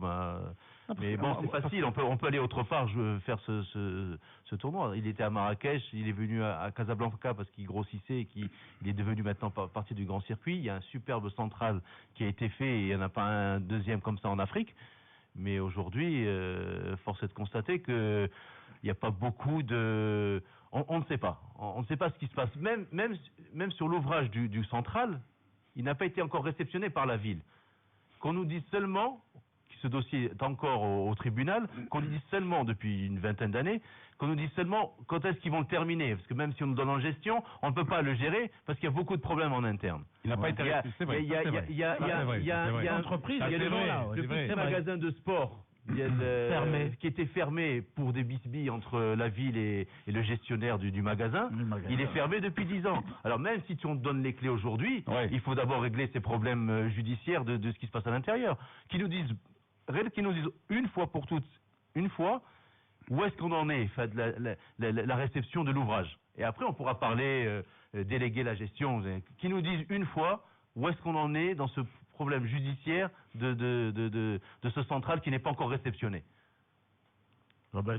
Mais bon, c'est facile, on peut aller autre part faire ce tournoi. Il était à Marrakech, il est venu à Casablanca parce qu'il grossissait et qu'il est devenu maintenant partie du grand circuit. Il y a un superbe central qui a été fait et il n'y en a pas un deuxième comme ça en Afrique. Mais aujourd'hui, force est de constater qu'il n'y a pas beaucoup de... On ne sait pas. On ne sait pas ce qui se passe. Même sur l'ouvrage du central, il n'a pas été encore réceptionné par la ville. Qu'on nous dise seulement... Ce dossier est encore au tribunal, qu'on nous dise seulement depuis une vingtaine d'années, qu'on nous dise seulement quand est-ce qu'ils vont le terminer, parce que même si on nous donne en gestion, on ne peut pas le gérer parce qu'il y a beaucoup de problèmes en interne. Il n'a pas été resté, c'est vrai. Il y a une entreprise, il y a le petit magasin de sport qui était fermé pour des bisbilles entre la ville et le gestionnaire du magasin. Il est fermé depuis 10 ans. Alors même si on te donne les clés aujourd'hui, il faut d'abord régler ces problèmes judiciaires de ce qui se passe à l'intérieur. Qui nous disent une fois pour toutes, où est-ce qu'on en est, la réception de l'ouvrage. Et après, on pourra parler, déléguer la gestion. Qui nous disent une fois, où est-ce qu'on en est dans ce problème judiciaire de ce central qui n'est pas encore réceptionné.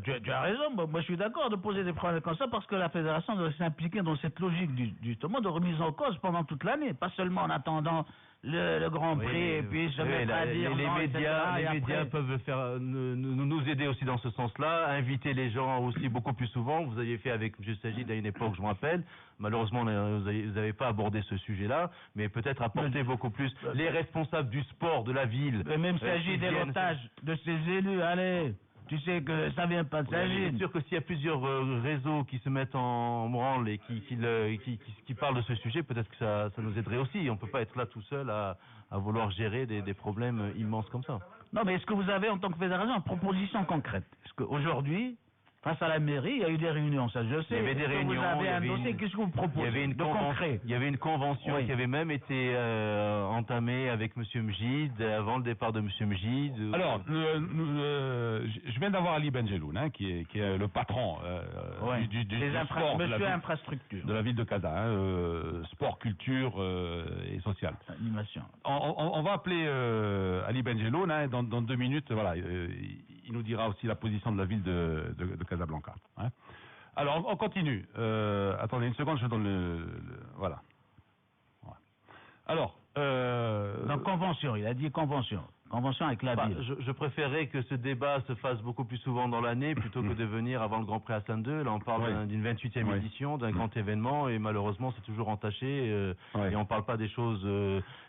Tu as raison, moi je suis d'accord de poser des problèmes comme ça parce que la fédération doit s'impliquer dans cette logique justement de remise en cause pendant toute l'année, pas seulement en attendant le Grand Prix et puis se mettre à dire les médias peuvent nous aider aussi dans ce sens-là, inviter les gens aussi beaucoup plus souvent. Vous aviez fait avec M. Sajid à une époque, je me rappelle. Malheureusement, vous n'avez pas abordé ce sujet-là, mais peut-être apporter beaucoup plus les responsables du sport de la ville. Et même Sajid est l'otage de ses élus, allez. Tu sais que ça vient pas de Sajid. C'est sûr que s'il y a plusieurs réseaux qui se mettent en branle et qui parlent de ce sujet, peut-être que ça nous aiderait aussi. On ne peut pas être là tout seul à vouloir gérer des problèmes immenses comme ça. Non, mais est-ce que vous avez en tant que fédération une proposition concrète? Est-ce qu'aujourd'hui, face à la mairie, il y a eu des réunions, ça je sais. Il y avait des réunions. Vous avez un dossier, qu'est-ce que vous proposez? Il y avait une convention qui avait même été entamée avec M. Mjid, avant le départ de M. Mjid. Alors, je viens d'avoir Ali Benjeloun, qui est le patron du sport de la ville de Casa, sport, culture et social. Animation. On va appeler Ali Benjeloun, dans 2 minutes, voilà. Il nous dira aussi la position de la ville de Casablanca. Alors, on continue. Attendez une seconde, je donne voilà. Alors... Donc, convention, il a dit convention. convention avec la ville. Je préférerais que ce débat se fasse beaucoup plus souvent dans l'année plutôt que de venir avant le Grand Prix Hassan II. Là, on parle d'une 28e édition, d'un grand événement, et malheureusement, c'est toujours entaché. Et on ne parle pas des choses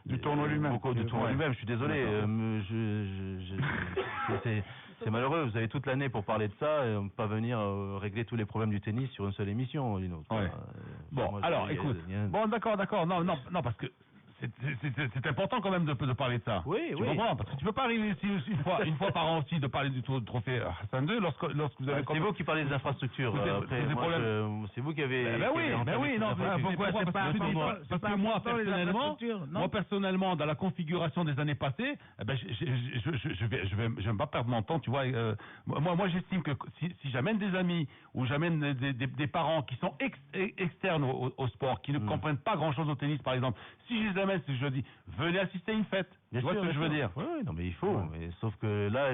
du tournoi lui-même. Du tournoi lui-même. Je suis désolé. C'est malheureux. Vous avez toute l'année pour parler de ça et pas venir régler tous les problèmes du tennis sur une seule émission, Lino. Bon, alors, écoute. Bon, d'accord. Non, parce que c'est important quand même de parler de ça. Oui. Tu comprends, parce que tu peux pas arriver ici une fois par an aussi de parler du trophée Hassan II lorsque vous avez. C'est vous qui parlez des infrastructures. C'est vous qui avez. Oui. Non. Pourquoi c'est pas parce que moi personnellement, dans la configuration des années passées, je vais pas perdre mon temps. Tu vois, moi j'estime que si j'amène des amis ou j'amène des parents qui sont externes au sport, qui ne comprennent pas grand-chose au tennis, par exemple, si je les amène, je dis, venez assister à une fête. Tu vois ce que je veux dire? Oui, non, mais il faut. Mais, sauf que là,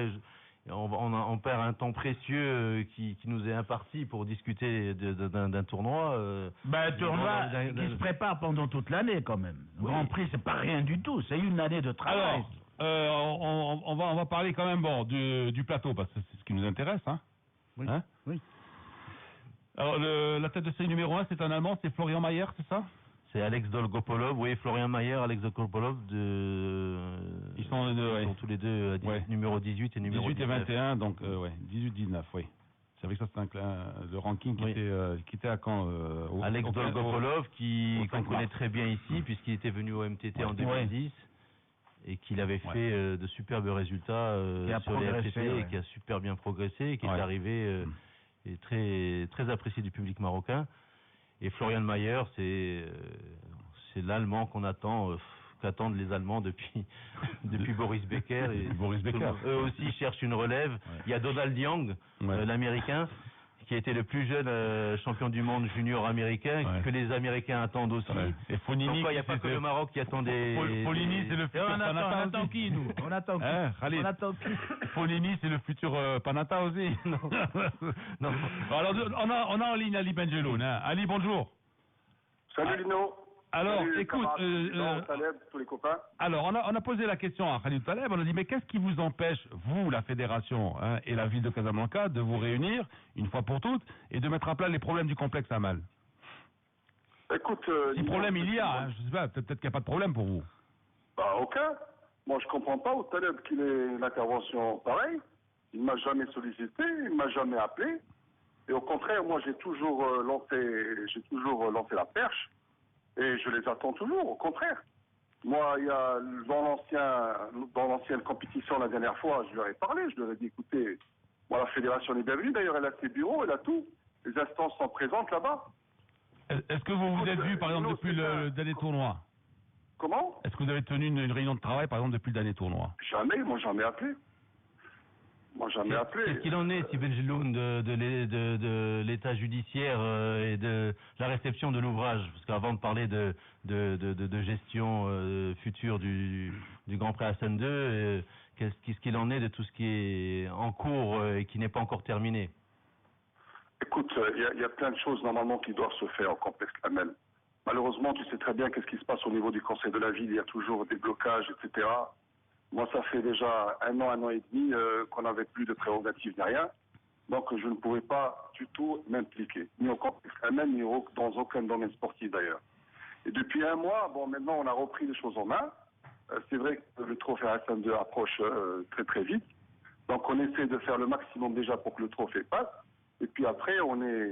on perd un temps précieux qui nous est imparti pour discuter d'un tournoi. Un tournoi qui se prépare pendant toute l'année, quand même. Le Grand Prix, c'est pas rien du tout. C'est une année de travail. Alors, on va parler quand même du plateau, parce que c'est ce qui nous intéresse. Hein? Oui. Alors, la tête de série numéro 1, c'est un Allemand, c'est Florian Mayer, c'est ça? C'est Alex Dolgopolov, Florian Mayer, Alex Dolgopolov. Ils sont tous les deux numéro 18 et numéro 18 et 21, donc 18-19, oui. C'est vrai que ça c'est le ranking qui était à quand Alex Dolgopolov, qu'on connaît très bien ici, puisqu'il était venu au MTT en 2010 et qu'il avait fait de superbes résultats sur les FTP et qui a super bien progressé et qui est arrivé et très, très apprécié du public marocain. Et Florian Mayer, c'est l'Allemand qu'on attend, qu'attendent les Allemands depuis Boris Becker. Et Boris Becker. Eux aussi cherchent une relève. Il y a Donald Young, l'Américain, qui a été le plus jeune champion du monde junior américain, que les Américains attendent aussi. Et Fonini, il n'y a pas que le Maroc qui attend des... Fonini, c'est le futur Panata. On attend qui, nous? On attend qui? Fonini, c'est le futur Panata aussi. Non. Alors, on a en ligne Ali Benjeloun. Ali, bonjour. Salut Lino. Alors, salut, écoute, Taleb, tous les copains. Alors, on a posé la question à Khalid Taleb, on a dit, mais qu'est-ce qui vous empêche, vous, la fédération et la ville de Casablanca, de vous réunir, une fois pour toutes, et de mettre à plat les problèmes du complexe Amal? Écoute... si problème il y a, je sais pas, peut-être qu'il n'y a pas de problème pour vous. Aucun. Moi, je comprends pas au Taleb qu'il ait une intervention pareille. Il m'a jamais sollicité, il m'a jamais appelé. Et au contraire, moi, j'ai toujours lancé la perche. Et je les attends toujours, au contraire. Moi, il y a dans l'ancienne compétition la dernière fois, je leur ai parlé, je leur ai dit, écoutez, moi la fédération est bienvenue, d'ailleurs elle a ses bureaux, elle a tout. Les instances sont présentes là-bas. Est-ce que vous vous êtes vu, par exemple, depuis le dernier tournoi? Comment? Est-ce que vous avez tenu une réunion de travail, par exemple, depuis le dernier tournoi? Jamais, moi jamais appelé. Qu'est-ce qu'il en est, Si Benjeloun, de l'état judiciaire et de la réception de l'ouvrage? Parce qu'avant de parler de gestion future du Grand Prix Hassan II, qu'est-ce qu'il en est de tout ce qui est en cours et qui n'est pas encore terminé? Écoute, il y a plein de choses normalement qui doivent se faire au complexe Amel. Malheureusement, tu sais très bien qu'est-ce qui se passe au niveau du conseil de la ville, il y a toujours des blocages, etc. Moi, ça fait déjà un an et demi qu'on n'avait plus de prérogatives ni rien. Donc, je ne pouvais pas du tout m'impliquer, ni au complexe Amel, ni dans aucun domaine sportif d'ailleurs. Et depuis un mois, maintenant, on a repris les choses en main. C'est vrai que le trophée Hassan II approche très très vite. Donc, on essaie de faire le maximum déjà pour que le trophée passe. Et puis après, on est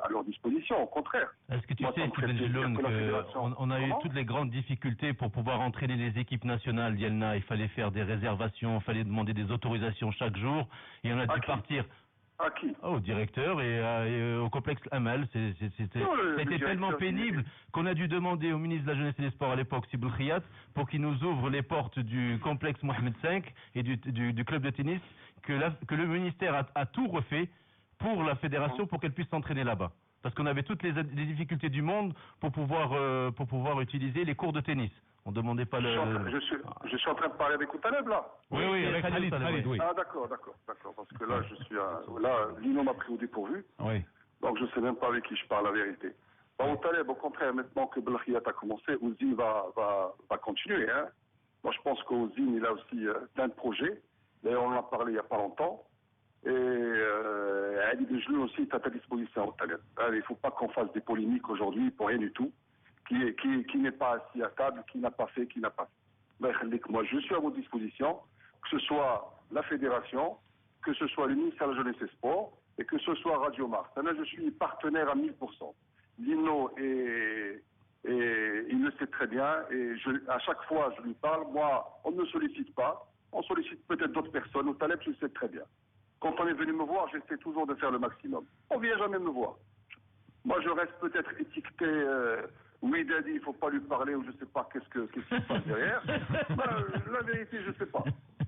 à leur disposition, au contraire. Est-ce que tu sais, Benjeloun, qu'on a eu toutes les grandes difficultés pour pouvoir entraîner les équipes nationales d'Yelna? Il fallait faire des réservations, il fallait demander des autorisations chaque jour, et on a dû partir. À qui? Au directeur et au complexe Amal. C'était tellement pénible qu'on a dû demander au ministre de la Jeunesse et des Sports à l'époque, Siboul Khiyat, pour qu'il nous ouvre les portes du complexe Mohamed V et du club de tennis, que le ministère a tout refait pour la fédération, pour qu'elle puisse s'entraîner là-bas. Parce qu'on avait toutes les difficultés du monde pour pouvoir utiliser les cours de tennis. On ne demandait pas je suis en train de parler avec Outaleb, là. Oui, avec Khalid, oui. Ah, d'accord. Parce que là, là, Lino m'a pris au dépourvu. Oui. Donc, je ne sais même pas avec qui je parle, la vérité. Outaleb, au contraire, maintenant que Belkhiyat a commencé, Ouzi va continuer, hein. Moi, je pense qu'Ozine, il a aussi plein de projets. D'ailleurs, on en a parlé il n'y a pas longtemps. Et Ali Benjeloun aussi est à ta disposition au Taleb. Il ne faut pas qu'on fasse des polémiques aujourd'hui pour rien du tout. Qui n'est pas assis à table, qui n'a pas fait, qui n'a pas fait. Moi, je suis à votre disposition, que ce soit la fédération, que ce soit le ministère de la Jeunesse et Sport, et que ce soit Radio Mars. Là, je suis partenaire à 1000%. Lino, il le sait très bien, et à chaque fois, je lui parle. Moi, on ne me sollicite pas. On sollicite peut-être d'autres personnes. Au Taleb, je le sais très bien. Quand on est venu me voir, j'essaie toujours de faire le maximum. On ne vient jamais me voir. Moi, je reste peut-être étiqueté... oui, Daddy, il ne faut pas lui parler, ou je ne sais pas qu'est-ce qui se passe derrière. La vérité, je ne sais pas.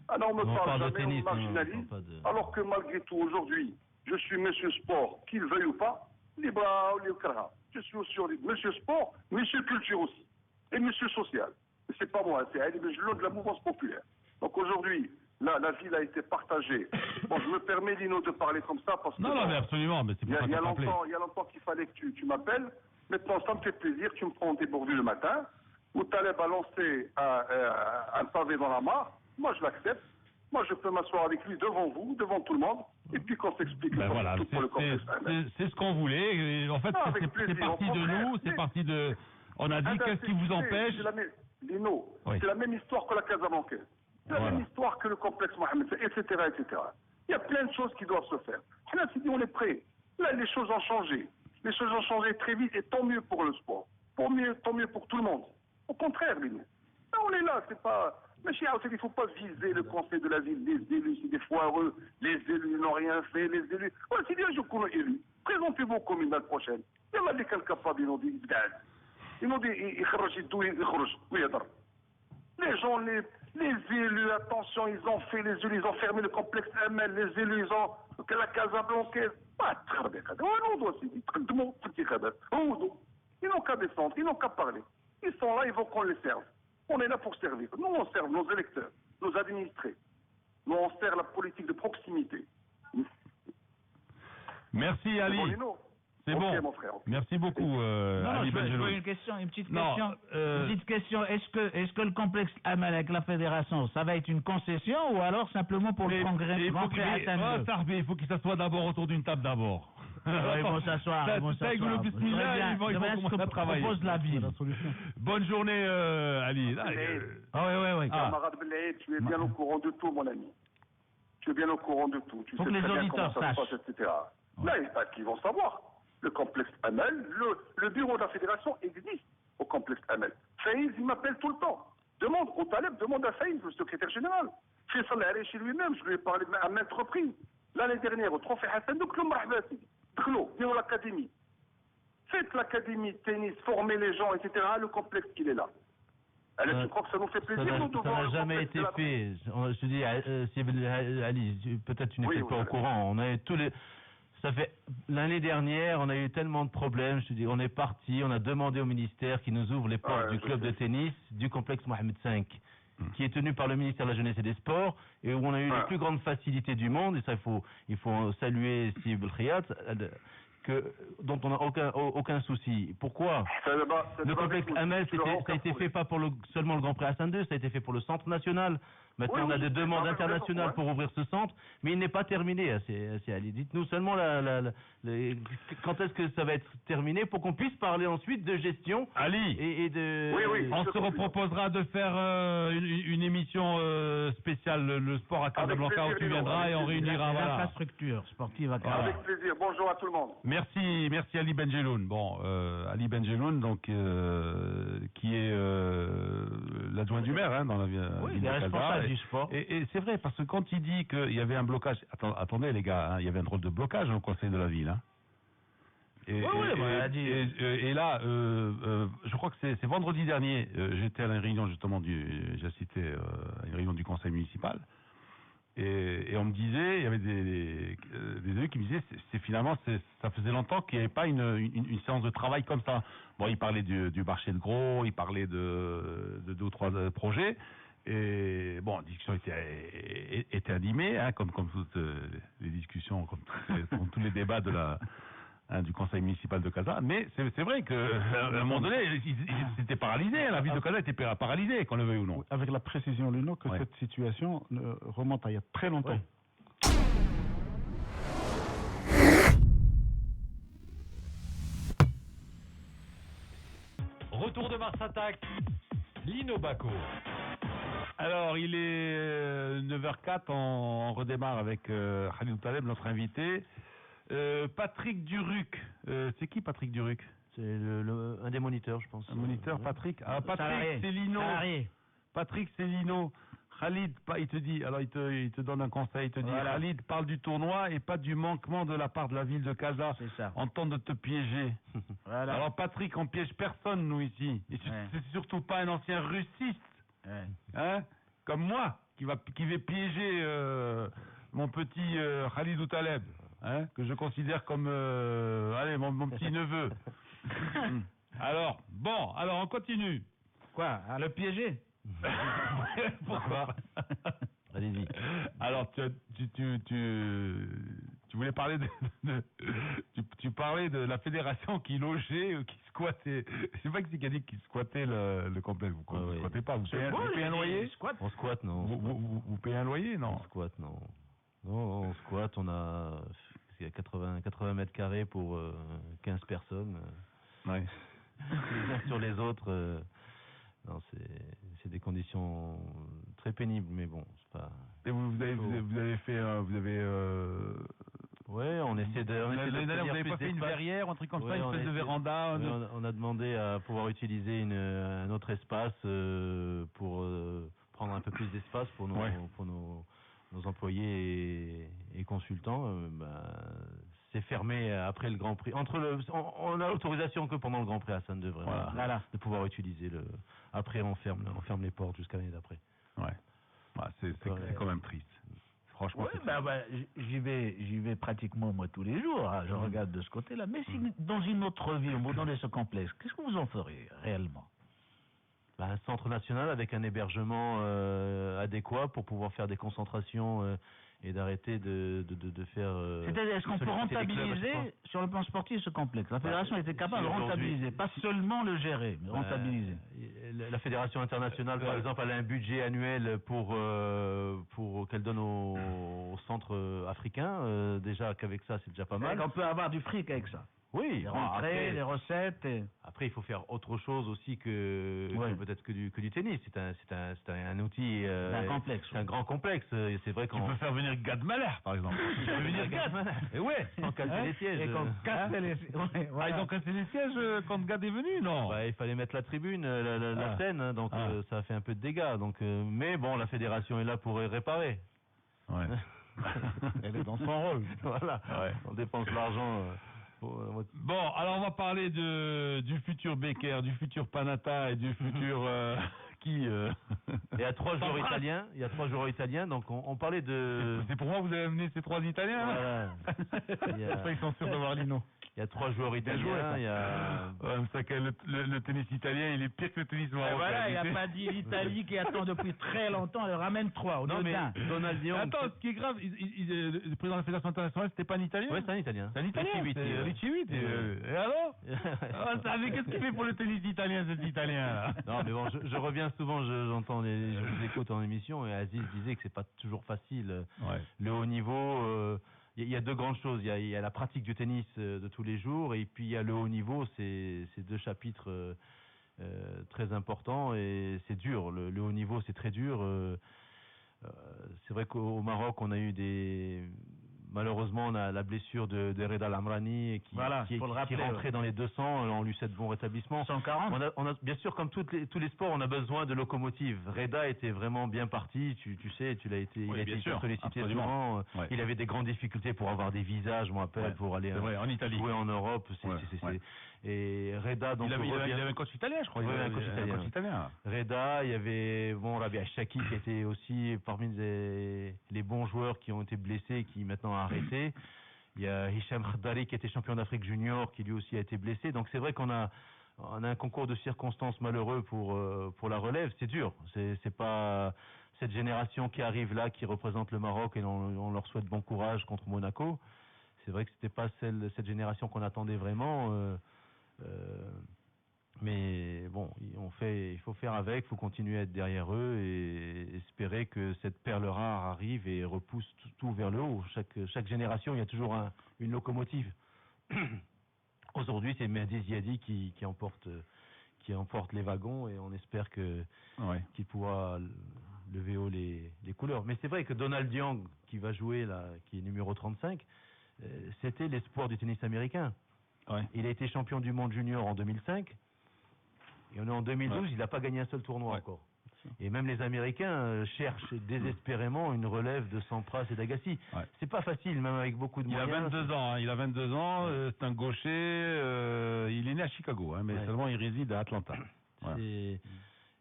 Alors, on me parle jamais, tennis, on me marginalise. Alors que malgré tout, aujourd'hui, je suis Monsieur Sport, qu'il veuille ou pas, je suis aussi Monsieur Sport, Monsieur Culture aussi, et Monsieur Social. Et c'est pas moi, c'est Ali Benjeloun de la mouvance populaire. Donc aujourd'hui, là, la ville a été partagée. Bon, je me permets, Lino, de parler comme ça parce que... Non, mais absolument, mais c'est pour ça il y a longtemps qu'il fallait que tu m'appelles. Maintenant, ça me fait plaisir, tu me prends au dépourvu le matin, où Taleb a lancé un pavé dans la mare. Moi, je l'accepte. Moi, je peux m'asseoir avec lui devant vous, devant tout le monde, et puis qu'on s'explique voilà, tout pour le complexe. C'est ce qu'on voulait. Et en fait, c'est parti de nous, c'est parti de... On a dit, qu'est-ce qui vous empêche Lino, c'est la même histoire que la Casablancaise. C'est la même histoire que le complexe Mohamed, etc., etc. Il y a plein de choses qui doivent se faire. Là, c'est dit, on est prêt. Là, les choses ont changé. Les choses ont changé très vite, et tant mieux pour le sport. Tant mieux pour tout le monde. Au contraire, Lino. Là, on est là, c'est pas... Mais il ne faut pas viser le conseil de la ville. Les élus, c'est des foireux. Les élus n'ont rien fait. Les élus... Ouais, c'est bien, je connais élus. Présentez-vous aux communes la prochaine. Il y a des quelqu'un capable, ils ont dit, ils ont dit, les gens, les élus, attention, ils ont fait, les élus, ils ont fermé le complexe ML, les élus, ils ont, la Casablancaise. Ils n'ont qu'à descendre, ils n'ont qu'à parler. Ils sont là, ils vont qu'on les serve. On est là pour servir. Nous, on sert nos électeurs, nos administrés. Nous, on sert la politique de proximité. Merci, Ali. C'est bon. Mon frère. Merci beaucoup, Ali Benjeloun. Une petite question. Est-ce que le complexe Amal avec la fédération, ça va être une concession ou alors simplement pour le congrès il faut qu'ils s'assoient d'abord autour d'une table d'abord. Ils vont s'asseoir. Ils vont commencer à travailler. Propose la ville. Bonne journée, Ali. Camarade Belaïd, tu es bien au courant de tout, mon ami. Tu es bien au courant de tout. Tu sais très bien comment ça se passe, etc. Là, il n'y a pas qu'ils vont savoir. Le complexe Amel, le bureau de la fédération existe au complexe Amel. Faïz, il m'appelle tout le temps. Demande au Taleb, demande à Faïz, le secrétaire général. Faisal allé chez lui-même, je lui ai parlé à maintes reprises. L'année dernière, au trophée Hassan, donc le Mahbati, viens à l'académie. Faites l'académie de tennis, formez les gens, etc. Le complexe qu'il est là. Alors, tu crois que ça nous fait plaisir Ça n'a jamais été fait. Je te dis, Ali, peut-être tu n'étais pas au courant. On avait tous les... Ça fait l'année dernière, on a eu tellement de problèmes. Je te dis, on est parti, on a demandé au ministère qui nous ouvre les portes du club de tennis du complexe Mohamed V, qui est tenu par le ministère de la Jeunesse et des Sports, et où on a eu les plus grandes facilités du monde. Et ça, il faut saluer Steve Khriat, dont on n'a aucun souci. Pourquoi? Le complexe Amel, ça a été fait pas pour seulement le Grand Prix Hassan II, ça a été fait pour le Centre National. Maintenant, on a des demandes internationales pour ouvrir ce centre, mais il n'est pas terminé. Dites-nous seulement quand est-ce que ça va être terminé pour qu'on puisse parler ensuite de gestion. Ali, on se reproposera de faire une émission spéciale, le sport à Casablanca, où tu viendras et on réunira l'infrastructure sportive à Casablanca. Avec plaisir. Bonjour à tout le monde. Merci Ali Benjeloun. Bon, Ali Benjeloun, donc qui est l'adjoint du maire dans la ville de Casa. Du sport. Et c'est vrai, parce que quand il dit qu'il y avait un blocage... Attendez les gars, il y avait un drôle de blocage au conseil de la ville. Et là, je crois que c'est vendredi dernier, j'étais à la réunion justement j'ai assisté à une réunion du conseil municipal, et on me disait, il y avait des élus qui me disaient, finalement, ça faisait longtemps qu'il n'y avait pas une séance de travail comme ça. Bon, il parlait du marché de gros, il parlait de 2 ou 3 projets. Et bon, la discussion était animée, comme toutes les discussions, comme tous les débats de du conseil municipal de Casa. Mais c'est vrai qu'à un moment donné, ils étaient paralysés. La ville de Casa était paralysée, qu'on le veuille ou non. Avec la précision, Luno, que cette situation remonte à il y a très longtemps. Ouais. Retour de Mars Attack, Lino Baco. Alors, il est 9h04, on redémarre avec Khalid Taleb, notre invité. Patrick Duruc, c'est qui Patrick Duruc? C'est un des moniteurs, je pense. Un moniteur, Patrick. Ah, Patrick, c'est Lino. Patrick, c'est Lino. Khalid, il te dit, alors il te donne un conseil, il te dit, Khalid parle du tournoi et pas du manquement de la part de la ville de Casa. C'est ça. En temps de te piéger. Voilà. Alors Patrick, on piège personne, nous, ici. Et c'est surtout pas un ancien russiste, hein, comme moi, qui va piéger mon petit Khalid Taleb, hein, que je considère comme, mon petit neveu. Alors, on continue. Quoi? À le piéger? Pourquoi? Allez-y. Alors, tu voulais parler tu parlais de la fédération qui logeait ou qui squattait. Je sais pas qui c'est qui a dit qu'il squattait le complexe. Vous ne squattez pas. Vous payez un loyer? On squatte, non. Vous payez un loyer, non? On squatte, non. Non, on squatte, on a 80 mètres carrés pour 15 personnes. Ouais. Les uns sur les autres. Non, c'est des conditions très pénibles, mais bon, c'est pas. Et vous avez fait, ouais, on essaie de. L'année dernière, vous n'avez pas fait une verrière, un truc comme ça, une espèce de véranda. On a demandé à pouvoir utiliser un autre espace pour prendre un peu plus d'espace pour nos employés et consultants. C'est fermé après le Grand Prix. On a l'autorisation que pendant le Grand Prix à Hassan II, vraiment, de pouvoir utiliser le. Après, on ferme les portes jusqu'à l'année d'après. Ouais. C'est quand même triste. Franchement. Ouais, j'y vais pratiquement moi tous les jours. Hein, je regarde de ce côté-là. Mais si dans une autre ville, vous donnez ce complexe, qu'est-ce que vous en ferez réellement? Un centre national avec un hébergement adéquat pour pouvoir faire des concentrations et d'arrêter de faire. C'est-à-dire, est-ce qu'on peut rentabiliser sur le plan sportif ce complexe? La fédération était capable de rentabiliser, pas seulement le gérer, mais rentabiliser. La fédération internationale, par exemple, elle a un budget annuel pour qu'elle donne au centre africain. Déjà qu'avec ça, c'est déjà pas mal. On peut avoir du fric avec ça. Oui, les rentrées, les recettes. Après, il faut faire autre chose aussi que peut-être que du tennis. C'est un outil. C'est un complexe. C'est un grand complexe. C'est vrai qu'on. Tu peux faire venir Gad Mahler, par exemple. Tu peux venir Gad Mahler. Et ouais, sans casser les sièges. Et qu'on casse les sièges. Ils ont cassé les sièges quand Gad est venu, non? Il fallait mettre la tribune, la scène, hein, donc ça a fait un peu de dégâts. Donc, mais bon, la fédération est là pour réparer. Ouais. Elle est dans son rôle. Voilà. Ouais. On dépense l'argent. Bon, alors on va parler du futur Becker, du futur Panatta et du futur qui. Il y a 3 joueurs italiens. Il y a 3 joueurs italiens. Donc on parlait de. C'est pour moi que vous avez amené ces 3 Italiens. Voilà. Ils sont sûrs d'avoir Lino. Il y a 3 joueurs italiens. Le tennis italien, il est pire que le tennis marocain. Voilà, il n'a pas dit l'Italie qui attend depuis très longtemps. Elle ramène 3. Non, mais Donaldinho. Attends, ce qui est grave, le président de la Fédération internationale, c'était pas un Italien? Oui, c'est un Italien. C'est un Italien. Ricci Witti. Et alors? Qu'est-ce qu'il fait pour le tennis italien, cet Italien? Non, mais bon, je reviens souvent, je vous écoute en émission, et Aziz disait que c'est pas toujours facile. Le haut niveau. Il y a 2 grandes choses. Il y a la pratique du tennis de tous les jours, et puis il y a le haut niveau. C'est 2 chapitres très importants, et c'est dur. Le haut niveau, c'est très dur. C'est vrai qu'au Maroc, on a eu malheureusement, on a la blessure de Reda Lamrani qui rentrait dans les 200. On lui souhaite bon rétablissement. 140. On a bien sûr, comme tous les sports, on a besoin de locomotives. Reda était vraiment bien parti. Tu sais, il a été sollicité souvent. Ouais. Il avait des grandes difficultés pour avoir des visas, je me rappelle, pour aller en Italie, jouer en Europe. Et Reda, donc il avait un coach italien, je crois. Oui, un coach italien. Reda, il y avait Rabi Achaki qui était aussi parmi les bons joueurs qui ont été blessés, qui maintenant a arrêté. Il y a Hicham Khdari qui était champion d'Afrique junior, qui lui aussi a été blessé. Donc c'est vrai qu'on a un concours de circonstances malheureux pour la relève. C'est dur. C'est pas cette génération qui arrive là, qui représente le Maroc, et on leur souhaite bon courage contre Monaco. c'est vrai que c'était pas cette génération qu'on attendait vraiment. Mais bon, il faut faire avec, il faut continuer à être derrière eux et espérer que cette perle rare arrive et repousse tout vers le haut. Chaque génération, il y a toujours une locomotive. Aujourd'hui, c'est Mehdi Ziadi qui emporte les wagons et on espère qu'il pourra lever haut les couleurs. Mais c'est vrai que Donald Young, qui va jouer là, qui est numéro 35, c'était l'espoir du tennis américain. Ouais. Il a été champion du monde junior en 2005 et on est en 2012, il n'a pas gagné un seul tournoi encore. Et même les Américains cherchent désespérément une relève de Sampras et d'Agassi. Ouais. C'est pas facile, même avec beaucoup de moyens. Il a 22 ans, c'est un gaucher, il est né à Chicago, mais seulement il réside à Atlanta. Ouais.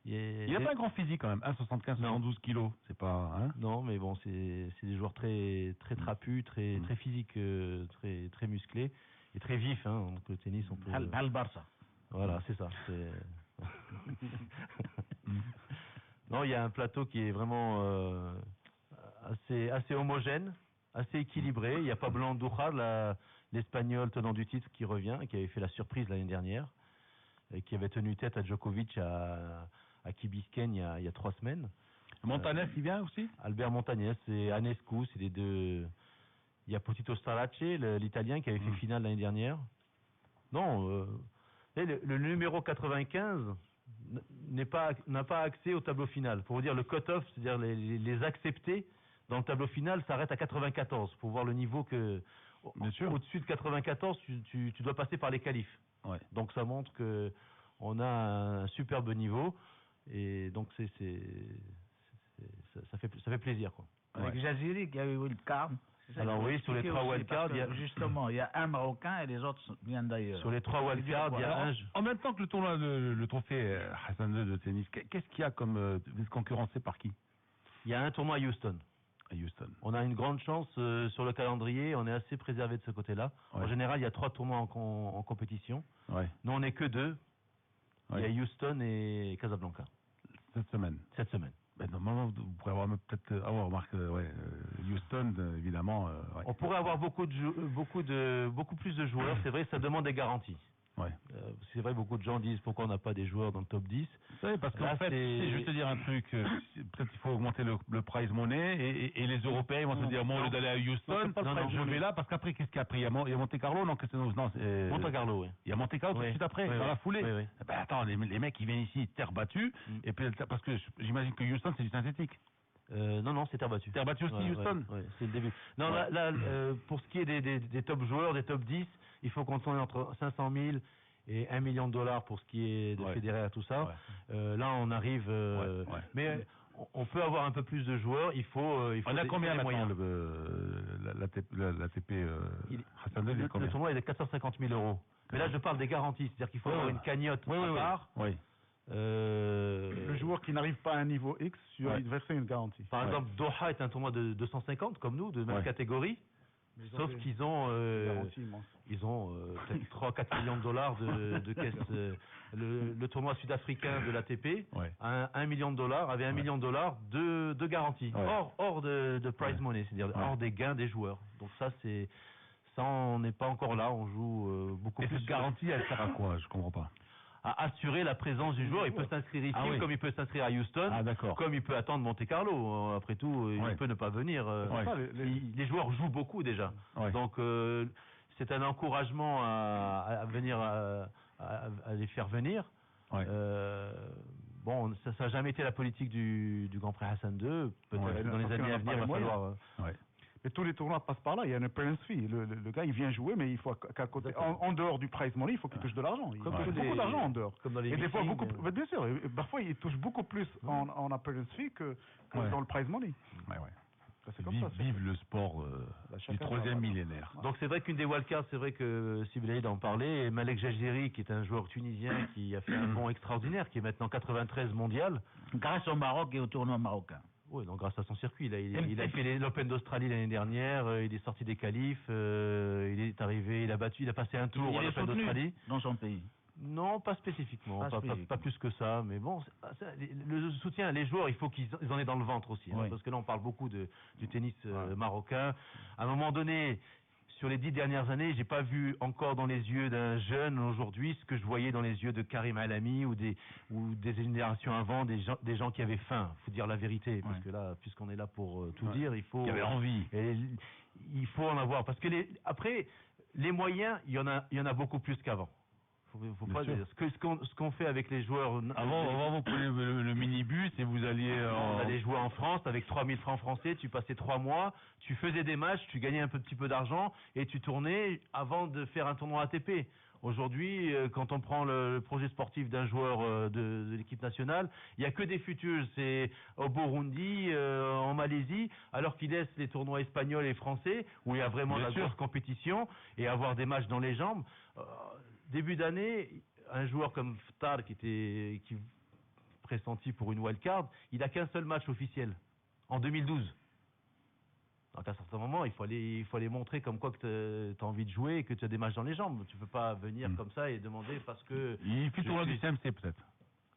Il n'a pas un grand physique quand même, 1,75, 112 kilos, c'est pas... Hein, non, mais bon, c'est des joueurs très trapus, très physiques, très musclés et très vifs. Donc le tennis, on peut... Al Barça. Voilà, c'est ça. Non, il y a un plateau qui est vraiment assez homogène, assez équilibré. Il y a Pablo Andújar, l'Espagnol tenant du titre, qui revient, qui avait fait la surprise l'année dernière, et qui avait tenu tête à Djokovic à Key Biscayne il y a 3 semaines. Montañez, il vient aussi? Albert Montañez et Anescu, c'est les deux. Il y a Potito Starace, l'Italien, qui avait fait finale l'année dernière. Non, le numéro 95 n'a pas accès au tableau final. Pour vous dire, le cut-off, c'est-à-dire les acceptés dans le tableau final, s'arrête à 94. Pour voir le niveau que... Au-dessus de 94, tu dois passer par les qualifs. Ouais. Donc ça montre qu'on a un superbe niveau. Et donc ça fait plaisir, quoi. Avec Jaziri qui avait wildcard. Alors oui, sur les 3 wildcards, justement, il y a un Marocain et les autres viennent d'ailleurs. Sur les 3 wildcards, il y a un... En même temps que le tournoi, le trophée Hassan II de tennis, qu'est-ce qu'il y a comme... Vous êtes concurrencé par qui? Il y a un tournoi à Houston. On a une grande chance sur le calendrier, on est assez préservé de ce côté-là. Ouais. En général, il y a 3 tournois en compétition. Ouais. Nous, on n'est que 2. Ouais. Il y a Houston et Casablanca. Cette semaine. Ben, normalement, vous pourrez avoir peut-être Houston, évidemment. Ouais. On pourrait avoir beaucoup plus de joueurs. C'est vrai, ça demande des garanties. Ouais. C'est vrai, beaucoup de gens disent pourquoi on n'a pas des joueurs dans le top 10. Oui, parce qu'en fait, je vais te dire un truc, peut-être qu'il faut augmenter le prize money et les Européens ils vont se dire, bon, au lieu d'aller à Houston, je vais là, parce qu'après, qu'est-ce qu'il y a après? Il y a Monte Carlo, non, Monte Carlo, oui. Il y a Monte Carlo tout de suite après, dans la foulée. Oui. Ben, attends, les mecs, ils viennent ici, terre battue, et puis, parce que j'imagine que Houston, c'est du synthétique. Non, c'est terre battue. Terre battue aussi, Houston? Ouais, c'est le début. Non, là, pour ce qui est des top joueurs, des top 10, il faut qu'on soit entre 500 000 et $1 million pour ce qui est de Federer et tout ça. Ouais. Là, on arrive... Mais on peut avoir un peu plus de joueurs, il faut on a combien maintenant l'ATP Hassan II? Le tournoi est de 450 000 €. Mais là, je parle des garanties, c'est-à-dire qu'il faut avoir une cagnotte à part. Oui. Le joueur qui n'arrive pas à un niveau X, il verser une garantie. Par exemple, Doha est un tournoi de 250, comme nous, de même catégorie. Sauf qu'ils ont peut-être 3-4 millions de dollars de caisse. Le tournoi sud-africain de l'ATP a $1 million, avait $1 million de garantie, hors de prize money, c'est-à-dire hors des gains des joueurs. Donc ça, on n'est pas encore là, on joue beaucoup plus. Cette garantie, elle sert à quoi? Je comprends pas. À assurer la présence du joueur. Il peut s'inscrire ici, comme il peut s'inscrire à Houston, comme il peut attendre Monte Carlo. Après tout, il peut ne pas venir. Les joueurs jouent beaucoup déjà. Donc, c'est un encouragement à venir, à les faire venir. Bon, ça n'a jamais été la politique du Grand Prix Hassan II. Peut-être que dans les années à venir, il va falloir... Mais tous les tournois passent par là, il y a une appearance fee. Le gars, il vient jouer, mais il faut qu'à côté, en dehors du prize money, il faut qu'il touche de l'argent. Il touche beaucoup d'argent en dehors. Comme dans les des fois, bien sûr, parfois, il touche beaucoup plus en appearance fee que dans le prize money. C'est comme ça. Vive le sport du 3e millénaire. Donc c'est vrai qu'une des wildcards, c'est vrai que Sibelaïd en parlait, et Malek Jaziri, qui est un joueur tunisien qui a fait un bond extraordinaire, qui est maintenant 93 mondial. Grâce au Maroc et au tournoi marocain. Oui, donc grâce à son circuit. Il a fait l'Open d'Australie l'année dernière, il est sorti des qualifs, il est arrivé, il a passé un tour à l'Open d'Australie. Dans son pays? Non, pas spécifiquement, pas plus que ça, mais bon, le soutien, les joueurs, il faut qu'ils en aient dans le ventre aussi, parce que là on parle beaucoup du tennis marocain. À un moment donné, sur les 10 dernières années, j'ai pas vu encore dans les yeux d'un jeune aujourd'hui ce que je voyais dans les yeux de Karim Alami ou des générations avant, des gens qui avaient faim. Faut dire la vérité, parce que là, puisqu'on est là pour tout dire, il faut. Il y avait envie. Il faut en avoir, parce que après les moyens, il y en a beaucoup plus qu'avant. Faut pas dire. Ce qu'on fait avec les joueurs. Avant vous prenez le minibus et vous alliez. On allait jouer en France avec 3000 francs français. Tu passais 3 mois, tu faisais des matchs, tu gagnais un petit peu d'argent et tu tournais avant de faire un tournoi ATP. Aujourd'hui, quand on prend le projet sportif d'un joueur de l'équipe nationale, il n'y a que des futurs. C'est au Burundi, en Malaisie, alors qu'il laisse les tournois espagnols et français, où il y a vraiment la grosse compétition, et avoir des matchs dans les jambes. Début d'année, un joueur comme Ftar, qui pressenti pour une wildcard, il n'a qu'un seul match officiel, en 2012. Donc à un certain moment, il faut aller montrer comme quoi que tu as envie de jouer et que tu as des matchs dans les jambes. Tu peux pas venir comme ça et demander parce que... Il fait tournoi du CMC peut-être.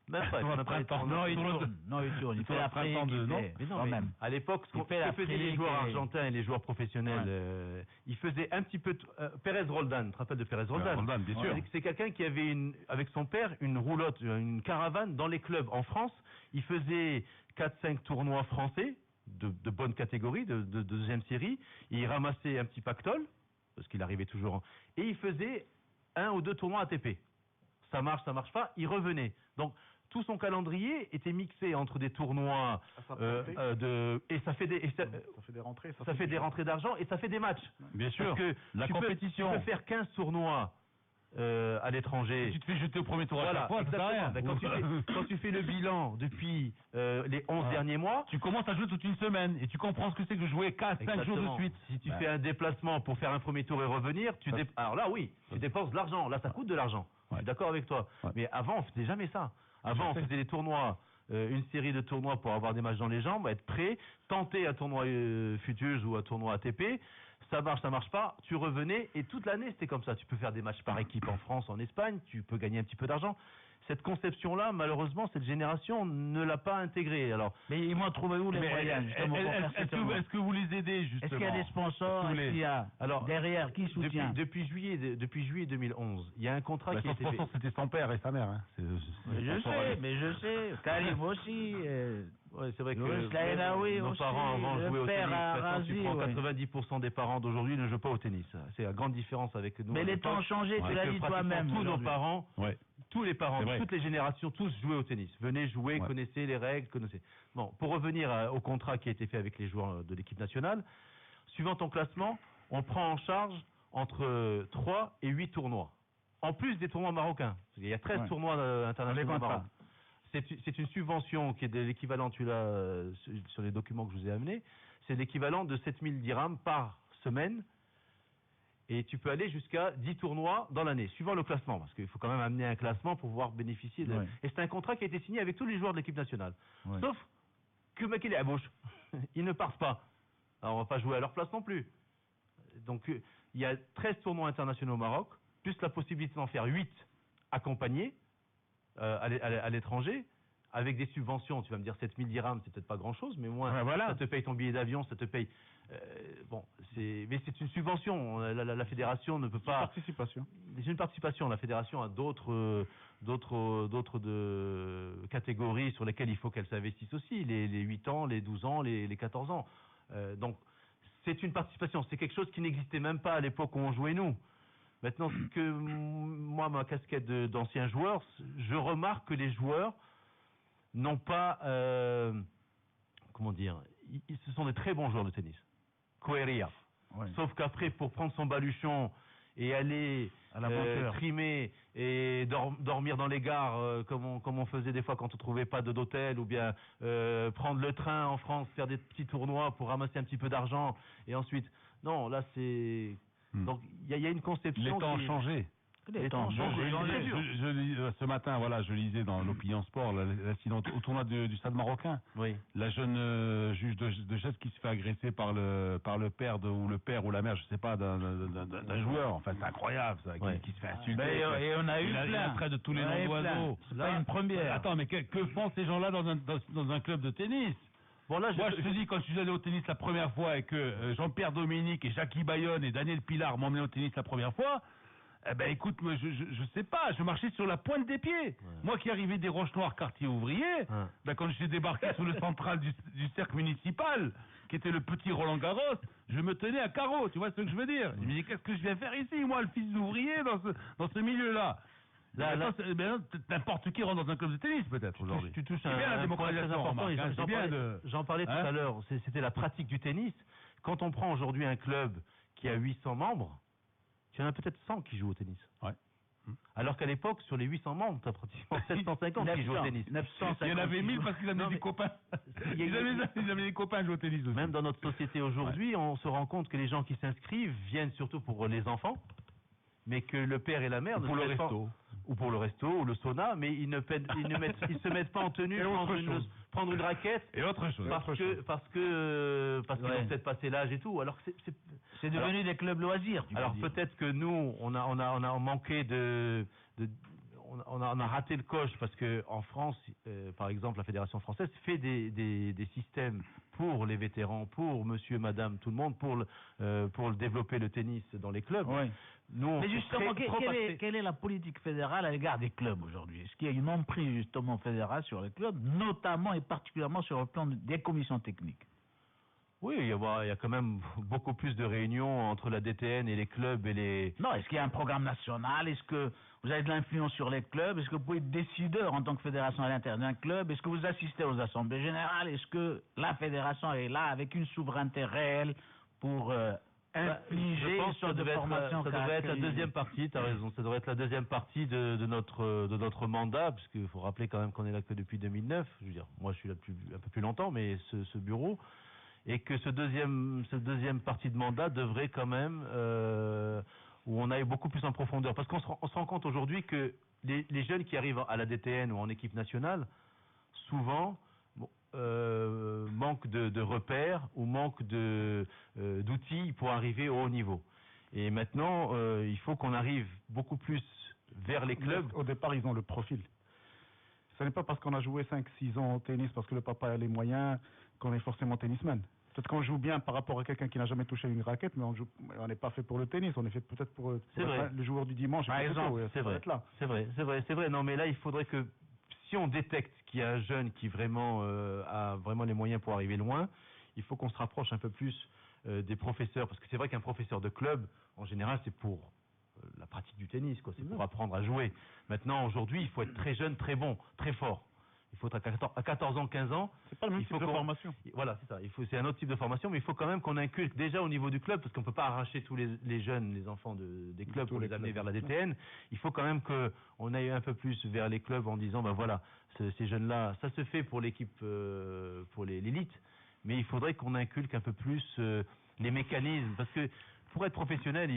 Même pas. Non, il tourne. Il fait la printemps de... Non, même. À l'époque, ce que faisaient les joueurs argentins et les joueurs professionnels, ils faisaient un petit peu... Pérez Roldan, tu te rappelles de Pérez Roldan? Roldan, bien sûr. C'est quelqu'un qui avait, avec son père, une roulotte, une caravane dans les clubs en France. Il faisait 4-5 tournois français, de bonne catégorie, de deuxième série. Il ramassait un petit pactole, parce qu'il arrivait toujours... Et il faisait 1 ou 2 tournois ATP. Ça marche pas, il revenait. Donc, tout son calendrier était mixé entre des tournois et ça fait des rentrées, ça fait des rentrées d'argent et ça fait des matchs. Bien sûr. Parce que la compétition. Tu peux faire 15 tournois à l'étranger. Tu te fais jeter au premier tour à chaque fois, ça rien. Quand tu fais le bilan depuis les 11 derniers mois, tu commences à jouer toute une semaine et tu comprends ce que c'est que jouer 4-5 jours de suite. Si tu fais un déplacement pour faire un premier tour et revenir, alors là oui, tu dépenses de l'argent. Là ça coûte de l'argent. Je suis d'accord avec toi. Mais avant on faisait jamais ça. Avant on faisait des tournois, une série de tournois pour avoir des matchs dans les jambes, être prêt, tenter un tournoi Futures ou un tournoi ATP. Ça marche pas, tu revenais et toute l'année c'était comme ça. Tu peux faire des matchs par équipe en France, en Espagne, tu peux gagner un petit peu d'argent. Cette conception-là, malheureusement, cette génération ne l'a pas intégrée. Alors, mais ils vont trouver où les moyens justement pour faire cette tournoi? Est-ce que vous les aidez justement? Est-ce qu'il y a des sponsors? Est-ce qu'il y a derrière qui soutient? Depuis juillet 2011, il y a un contrat qui a été fait. C'était son père et sa mère. Hein. Je sais. Karim aussi. Ouais, c'est vrai que nos parents avant jouaient au tennis. Maintenant, tu prends 90% des parents d'aujourd'hui ne jouent pas au tennis. C'est la grande différence avec nous. Mais les temps ont changé, tu l'as dit toi-même. Tous nos parents, tous les parents, toutes les générations, tous jouaient au tennis. Venez jouer, connaissez les règles, connaissez. Bon, pour revenir au contrat qui a été fait avec les joueurs de l'équipe nationale, suivant ton classement, on prend en charge entre 3 et 8 tournois. En plus des tournois marocains. Il y a 13 tournois internationaux au Maroc. C'est une subvention qui est de l'équivalent, tu l'as sur les documents que je vous ai amenés, c'est l'équivalent de 7000 dirhams par semaine. Et tu peux aller jusqu'à 10 tournois dans l'année, suivant le classement, parce qu'il faut quand même amener un classement pour pouvoir bénéficier de... Et c'est un contrat qui a été signé avec tous les joueurs de l'équipe nationale. Sauf que le mec, il est à gauche. Ils ne partent pas. Alors on va pas jouer à leur place non plus. Donc il y a 13 tournois internationaux au Maroc, plus la possibilité d'en faire 8 accompagnés à l'étranger, avec des subventions. Tu vas me dire 7000 dirhams, c'est peut-être pas grand-chose, mais moins, ça te paye ton billet d'avion, ça te paye... mais c'est une subvention. La fédération ne peut pas... C'est une participation. La fédération a d'autres catégories sur lesquelles il faut qu'elle s'investisse aussi. Les 8 ans, les 12 ans, les 14 ans. Donc, c'est une participation. C'est quelque chose qui n'existait même pas à l'époque où on jouait nous. Maintenant, moi, ma casquette d'ancien joueur, je remarque que les joueurs n'ont pas... comment dire, ce sont des très bons joueurs de tennis. Coeria. Sauf qu'après, pour prendre son baluchon et aller trimer et dormir dans les gares, comme on faisait des fois quand on ne trouvait pas d'hôtel, ou bien prendre le train en France, faire des petits tournois pour ramasser un petit peu d'argent, et ensuite... Non, là, c'est... Donc, il y a une conception... Les temps ont changé. Les temps ont changé. Ce matin, je lisais dans l'Opinion Sport l'accident au tournoi du Stade marocain. La jeune juge de chaise qui se fait agresser par le père ou la mère, je sais pas, d'un joueur. Enfin, c'est incroyable, ça, qui se fait insulter. Et on a eu plein. Il de tous les noms d'oiseaux. C'est pas une première. Attends, mais que font ces gens-là dans un club de tennis? Bon, là, moi, je te dis, quand je suis allé au tennis la première fois et que Jean-Pierre Dominique et Jackie Bayonne et Daniel Pilar m'ont emmené au tennis la première fois, eh ben, écoute, moi, je sais pas, je marchais sur la pointe des pieds. Ouais. Moi qui arrivais des Roches-Noires, quartier ouvrier, ben, quand je suis débarqué sur le central du cercle municipal, qui était le petit Roland Garros, je me tenais à carreau, tu vois ce que je veux dire? Je me dis, qu'est-ce que je viens faire ici, moi, le fils d'ouvrier, dans ce milieu-là? Là, n'importe qui rentre dans un club de tennis, peut-être, aujourd'hui. Tu touches un point très important, j'en parlais tout à l'heure, c'était la pratique du tennis. Quand on prend aujourd'hui un club qui a 800 membres, il y en a peut-être 100 qui jouent au tennis. Ouais. Alors qu'à l'époque, sur les 800 membres, tu as pratiquement 750 qui jouent au tennis. 950. Il y en avait 1000 parce qu'ils avaient des copains. Ils avaient des copains à jouer au tennis aussi. Même dans notre société aujourd'hui, on se rend compte que les gens qui s'inscrivent viennent surtout pour les enfants, mais que le père et la mère pour le resto. Ou pour le resto, ou le sauna, mais ils se mettent pas en tenue prendre une raquette et autre chose. Parce qu'ils ont peut-être passé l'âge et tout. Alors que c'est devenu des clubs loisirs. Alors peut-être que nous, on a manqué on a raté le coche parce que en France, par exemple, la Fédération française fait des systèmes pour les vétérans, pour monsieur, madame, tout le monde, pour développer le tennis dans les clubs. Oui. Nous, mais justement, quelle est la politique fédérale à l'égard des clubs aujourd'hui? Est-ce qu'il y a une emprise justement fédérale sur les clubs, notamment et particulièrement sur le plan des commissions techniques? Oui, il y a quand même beaucoup plus de réunions entre la DTN et les clubs et les... Non, est-ce qu'il y a un programme national? Est-ce que vous avez de l'influence sur les clubs? Est-ce que vous pouvez être décideur en tant que fédération à l'intérieur d'un club? Est-ce que vous assistez aux assemblées générales? Est-ce que la fédération est là avec une souveraineté réelle pour infliger une sorte de formation? Ça devrait être la deuxième partie, tu as raison, ça devrait être la deuxième partie de notre mandat, parce qu'il faut rappeler quand même qu'on est là que depuis 2009, je veux dire, moi je suis là un peu plus longtemps, mais ce bureau... Et que ce deuxième partie de mandat devrait quand même, où on aille beaucoup plus en profondeur. Parce qu'on se rend compte aujourd'hui que les jeunes qui arrivent à la DTN ou en équipe nationale, souvent manquent de repères ou manquent d'outils pour arriver au haut niveau. Et maintenant, il faut qu'on arrive beaucoup plus vers les clubs. Au départ, ils ont le profil. Ce n'est pas parce qu'on a joué 5-6 ans au tennis, parce que le papa a les moyens, qu'on est forcément tennisman. Peut-être qu'on joue bien par rapport à quelqu'un qui n'a jamais touché une raquette, mais on n'est pas fait pour le tennis, on est fait peut-être pour le joueur du dimanche. Par exemple, c'est vrai. Non, mais là, il faudrait que, si on détecte qu'il y a un jeune qui vraiment a vraiment les moyens pour arriver loin, il faut qu'on se rapproche un peu plus des professeurs, parce que c'est vrai qu'un professeur de club, en général, c'est pour la pratique du tennis, quoi. C'est pour apprendre à jouer. Maintenant, aujourd'hui, il faut être très jeune, très bon, très fort. Il faut être à 14 ans, 15 ans. C'est pas le même type de formation. Voilà, c'est ça. C'est un autre type de formation, mais il faut quand même qu'on inculque déjà au niveau du club, parce qu'on ne peut pas arracher tous les jeunes, les enfants des clubs pour les amener vers la DTN. Il faut quand même qu'on aille un peu plus vers les clubs en disant, ben voilà, ces jeunes-là, ça se fait pour l'équipe, pour l'élite, mais il faudrait qu'on inculque un peu plus les mécanismes, parce que pour être professionnel,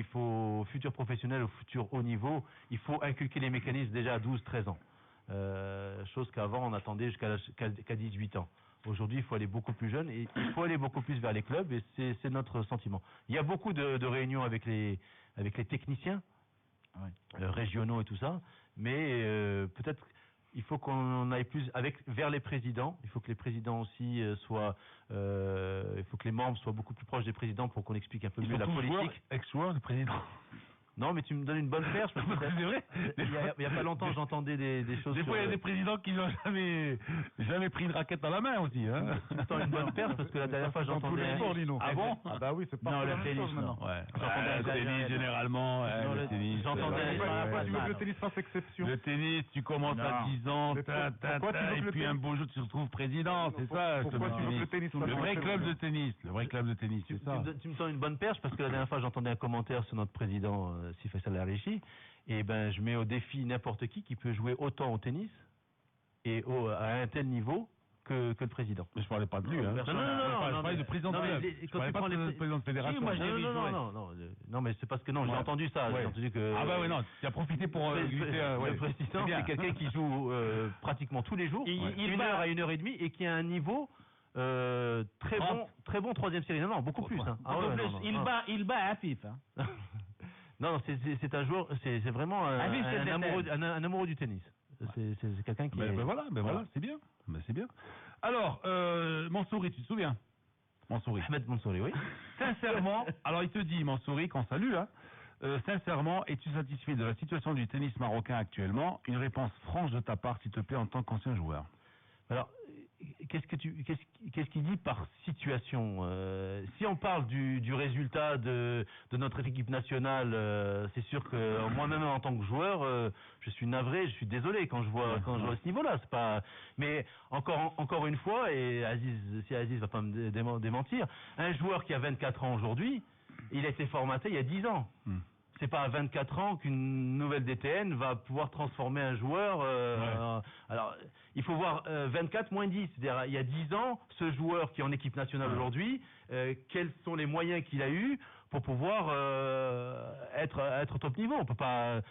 futur professionnel ou futur haut niveau, il faut inculquer les mécanismes déjà à 12-13 ans. Chose qu'avant on attendait jusqu'à 18 ans. Aujourd'hui, il faut aller beaucoup plus jeune et il faut aller beaucoup plus vers les clubs, et c'est notre sentiment. Il y a beaucoup de réunions avec les techniciens régionaux et tout ça, mais peut-être il faut qu'on aille plus vers les présidents. Il faut que les présidents aussi il faut que les membres soient beaucoup plus proches des présidents pour qu'on explique un peu mieux la politique. Ex-joueur, le président. Non, mais tu me donnes une bonne perche. Parce que c'est vrai. Il y a pas longtemps, j'entendais des choses. Des fois, il y a des présidents qui n'ont jamais pris une raquette dans la main aussi. Hein. Tu me tends une bonne perche parce que la dernière fois, j'entendais. Ah bon? Ah bah oui, c'est pas non, le tennis, non. Ouais. Le tennis, généralement. Le tennis. J'entendais. Tu veux que le tennis fasse exception? Le tennis, tu commences à 10 ans, et puis un beau jour, tu te retrouves président. C'est ça. Pourquoi tu veux que le tennis fasse le vrai club de tennis. Le vrai club de tennis, c'est ça. Tu me tends une bonne perche parce que la dernière fois, j'entendais un commentaire sur notre président. Si fait ça la régie, et ben je mets au défi n'importe qui peut jouer autant au tennis et à un tel niveau que le président. Mais je parlais pas de lui, hein. Non, je parlais de président de club. Je parlais pas de président de fédération. Non, mais c'est parce que j'ai entendu ça. J'ai entendu que. Ah bah ouais, non, tu as profité pour le président, c'est quelqu'un qui joue pratiquement tous les jours, 1 heure à 1 heure et demie, et qui a un niveau très bon troisième série. Non, beaucoup plus. Il bat Afif. Non, c'est un joueur, c'est vraiment un amoureux du tennis. C'est quelqu'un qui. Voilà, c'est bien. C'est bien. Alors, Mansouri, tu te souviens? Mansouri. Ahmed Mansouri, oui. Sincèrement, alors il te dit, Mansouri, qu'on salue, hein, sincèrement, es-tu satisfait de la situation du tennis marocain actuellement? Une réponse franche de ta part, s'il te plaît, en tant qu'ancien joueur. Alors, qu'est-ce qu'il dit par situation? Si on parle du résultat de notre équipe nationale, c'est sûr que moi-même en tant que joueur, je suis navré, je suis désolé quand je vois ce niveau-là. C'est pas. Mais encore une fois, et si Aziz va pas me démentir, un joueur qui a 24 ans aujourd'hui, il a été formaté il y a 10 ans. C'est pas à 24 ans qu'une nouvelle DTN va pouvoir transformer un joueur. Alors, il faut voir 24 moins 10. C'est-à-dire, il y a 10 ans, ce joueur qui est en équipe nationale aujourd'hui, quels sont les moyens qu'il a eu pour pouvoir être au top niveau? On peut pas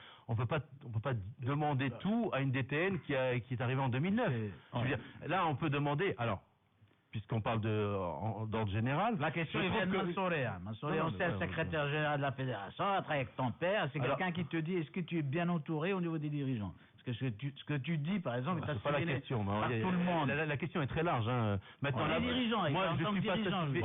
demander tout à une DTN qui est arrivée en 2009. Je veux dire, là, on peut demander. Alors, puisqu'on parle d'ordre général. La question vient de Mansouri. Mansouri, on sait, le secrétaire général de la fédération, a travaillé avec ton père. C'est quelqu'un qui te dit, est-ce que tu es bien entouré au niveau des dirigeants? Parce que ce que tu dis, par exemple, c'est pas la question. Par tout le monde. La question est très large. Hein. Maintenant, les dirigeants, moi, je suis pas satisfait.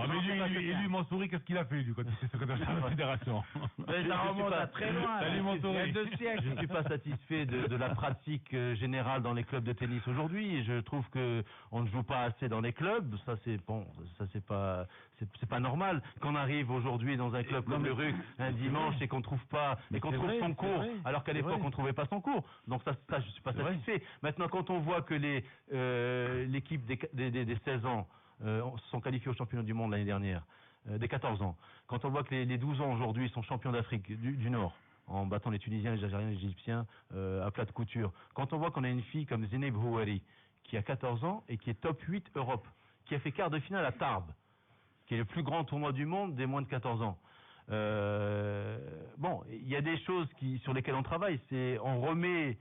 Mais lui, Mansouri, qu'est-ce qu'il a fait, lui, quand il était secrétaire général de la fédération? Ça remonte à très loin. Salut, Mansouri. Il y a 2 siècles. Je ne suis pas satisfait de la pratique générale dans les clubs de tennis aujourd'hui. Je trouve que on ne joue pas assez dans les clubs. Ça, c'est pas normal. Qu'on arrive aujourd'hui dans un club comme le RUC un dimanche et qu'on trouve pas, et qu'on trouve son cours, alors qu'à l'époque on trouvait pas son cours. Donc ça je suis pas satisfait. Maintenant, quand on voit que l'équipe des 16 ans sont qualifiés au championnat du monde l'année dernière, des 14 ans, quand on voit que les 12 ans aujourd'hui sont champions d'Afrique du Nord, en battant les Tunisiens, les Algériens, les Égyptiens à plat de couture, quand on voit qu'on a une fille comme Zeneb Houari qui a 14 ans et qui est top 8 Europe, qui a fait quart de finale à Tarbes, qui est le plus grand tournoi du monde des moins de 14 ans. Bon, il y a des choses sur lesquelles on travaille. On remet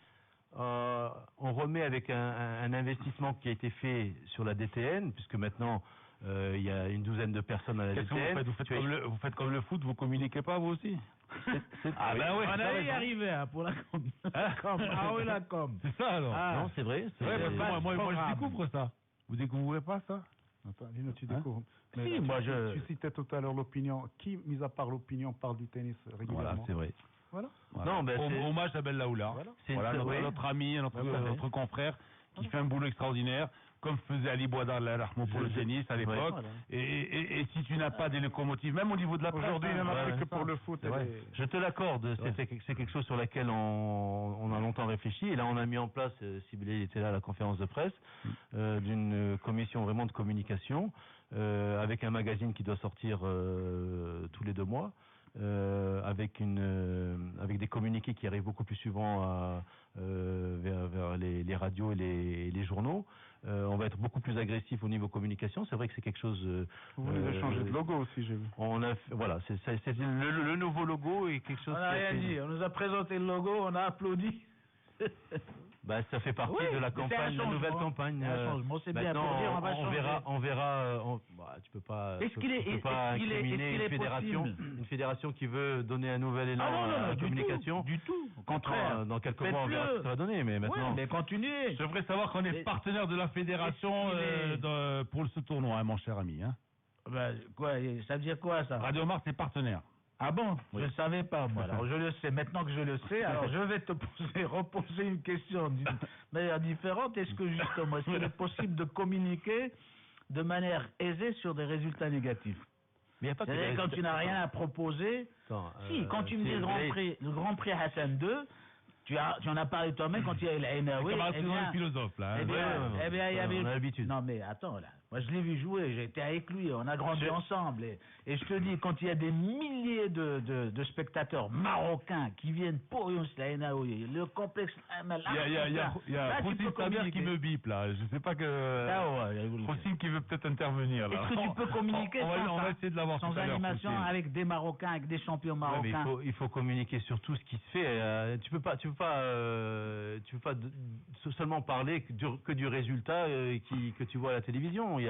avec un investissement qui a été fait sur la DTN, puisque maintenant il y a une douzaine de personnes à la DTN. Vous faites comme le foot, vous communiquez pas vous aussi? Ah ben oui, on allait y arriver pour la com. Ah oui, la com. C'est ça alors? Non, c'est vrai. Moi je découvre ça. Vous découvrez pas ça? Attends, Lino, tu découvres. Mais si, tu citais tout à l'heure l'opinion. Qui, mis à part l'opinion, parle du tennis régulièrement? Voilà, c'est vrai. Voilà. Non, ben hommage à Bellaoula. Voilà, notre ami, notre confrère, qui fait un boulot extraordinaire, comme faisait Ali Bouadar pour le tennis à l'époque. Et si tu n'as pas des locomotives, même au niveau de la presse, aujourd'hui, il n'en a plus que pour le foot. Je te l'accorde, c'est quelque chose sur laquelle on a longtemps réfléchi. Et là, on a mis en place, Sybille était là à la conférence de presse, d'une commission vraiment de communication, avec un magazine qui doit sortir tous les 2 mois. Avec des communiqués qui arrivent beaucoup plus souvent vers les radios et les journaux. On va être beaucoup plus agressif au niveau communication. C'est vrai que c'est quelque chose. Vous voulez changer de logo aussi, j'ai vu. Voilà, c'est le nouveau logo et quelque chose. On n'a rien dit. On nous a présenté le logo, on a applaudi. Ça fait partie de la campagne, la nouvelle campagne. C'est bien pour dire, on verra. Tu peux pas incriminer une fédération qui veut donner un nouvel élan à la communication. Du tout. Au contraire. Dans quelques mois, on verra ce que ça va donner. Mais maintenant. Mais continuez. Je devrais savoir qu'on est partenaire de la fédération pour ce tournoi, mon cher ami. Quoi, ça veut dire quoi ça? Radio Mars est partenaire. Ah bon? Je ne le savais pas, moi. Alors, je le sais. Maintenant que je le sais, alors je vais te reposer une question d'une manière différente. Est-ce qu'il est possible de communiquer de manière aisée sur des résultats négatifs? C'est-à-dire quand tu n'as rien à proposer. Quand tu me dis le Grand Prix Hassan II, tu en as parlé toi-même quand il y a eu la Henaoui. C'est philosophe, là. Eh bien, il y avait... On a l'habitude. Non, mais attends, là. Moi, je l'ai vu jouer, j'ai été avec lui, on a grandi ensemble. Et je te dis, quand il y a des milliers de spectateurs marocains qui viennent pour la Henaoui, le complexe... Il y a Foussine Samir qui me bip, là. Je ne sais pas que... Foussine qui veut peut-être intervenir, là. Est-ce que tu peux communiquer on va essayer de l'avoir sans animation avec des Marocains, avec des champions marocains? Il faut communiquer sur tout ce qui se fait. Tu peux pas seulement parler que du résultat que tu vois à la télévision. Je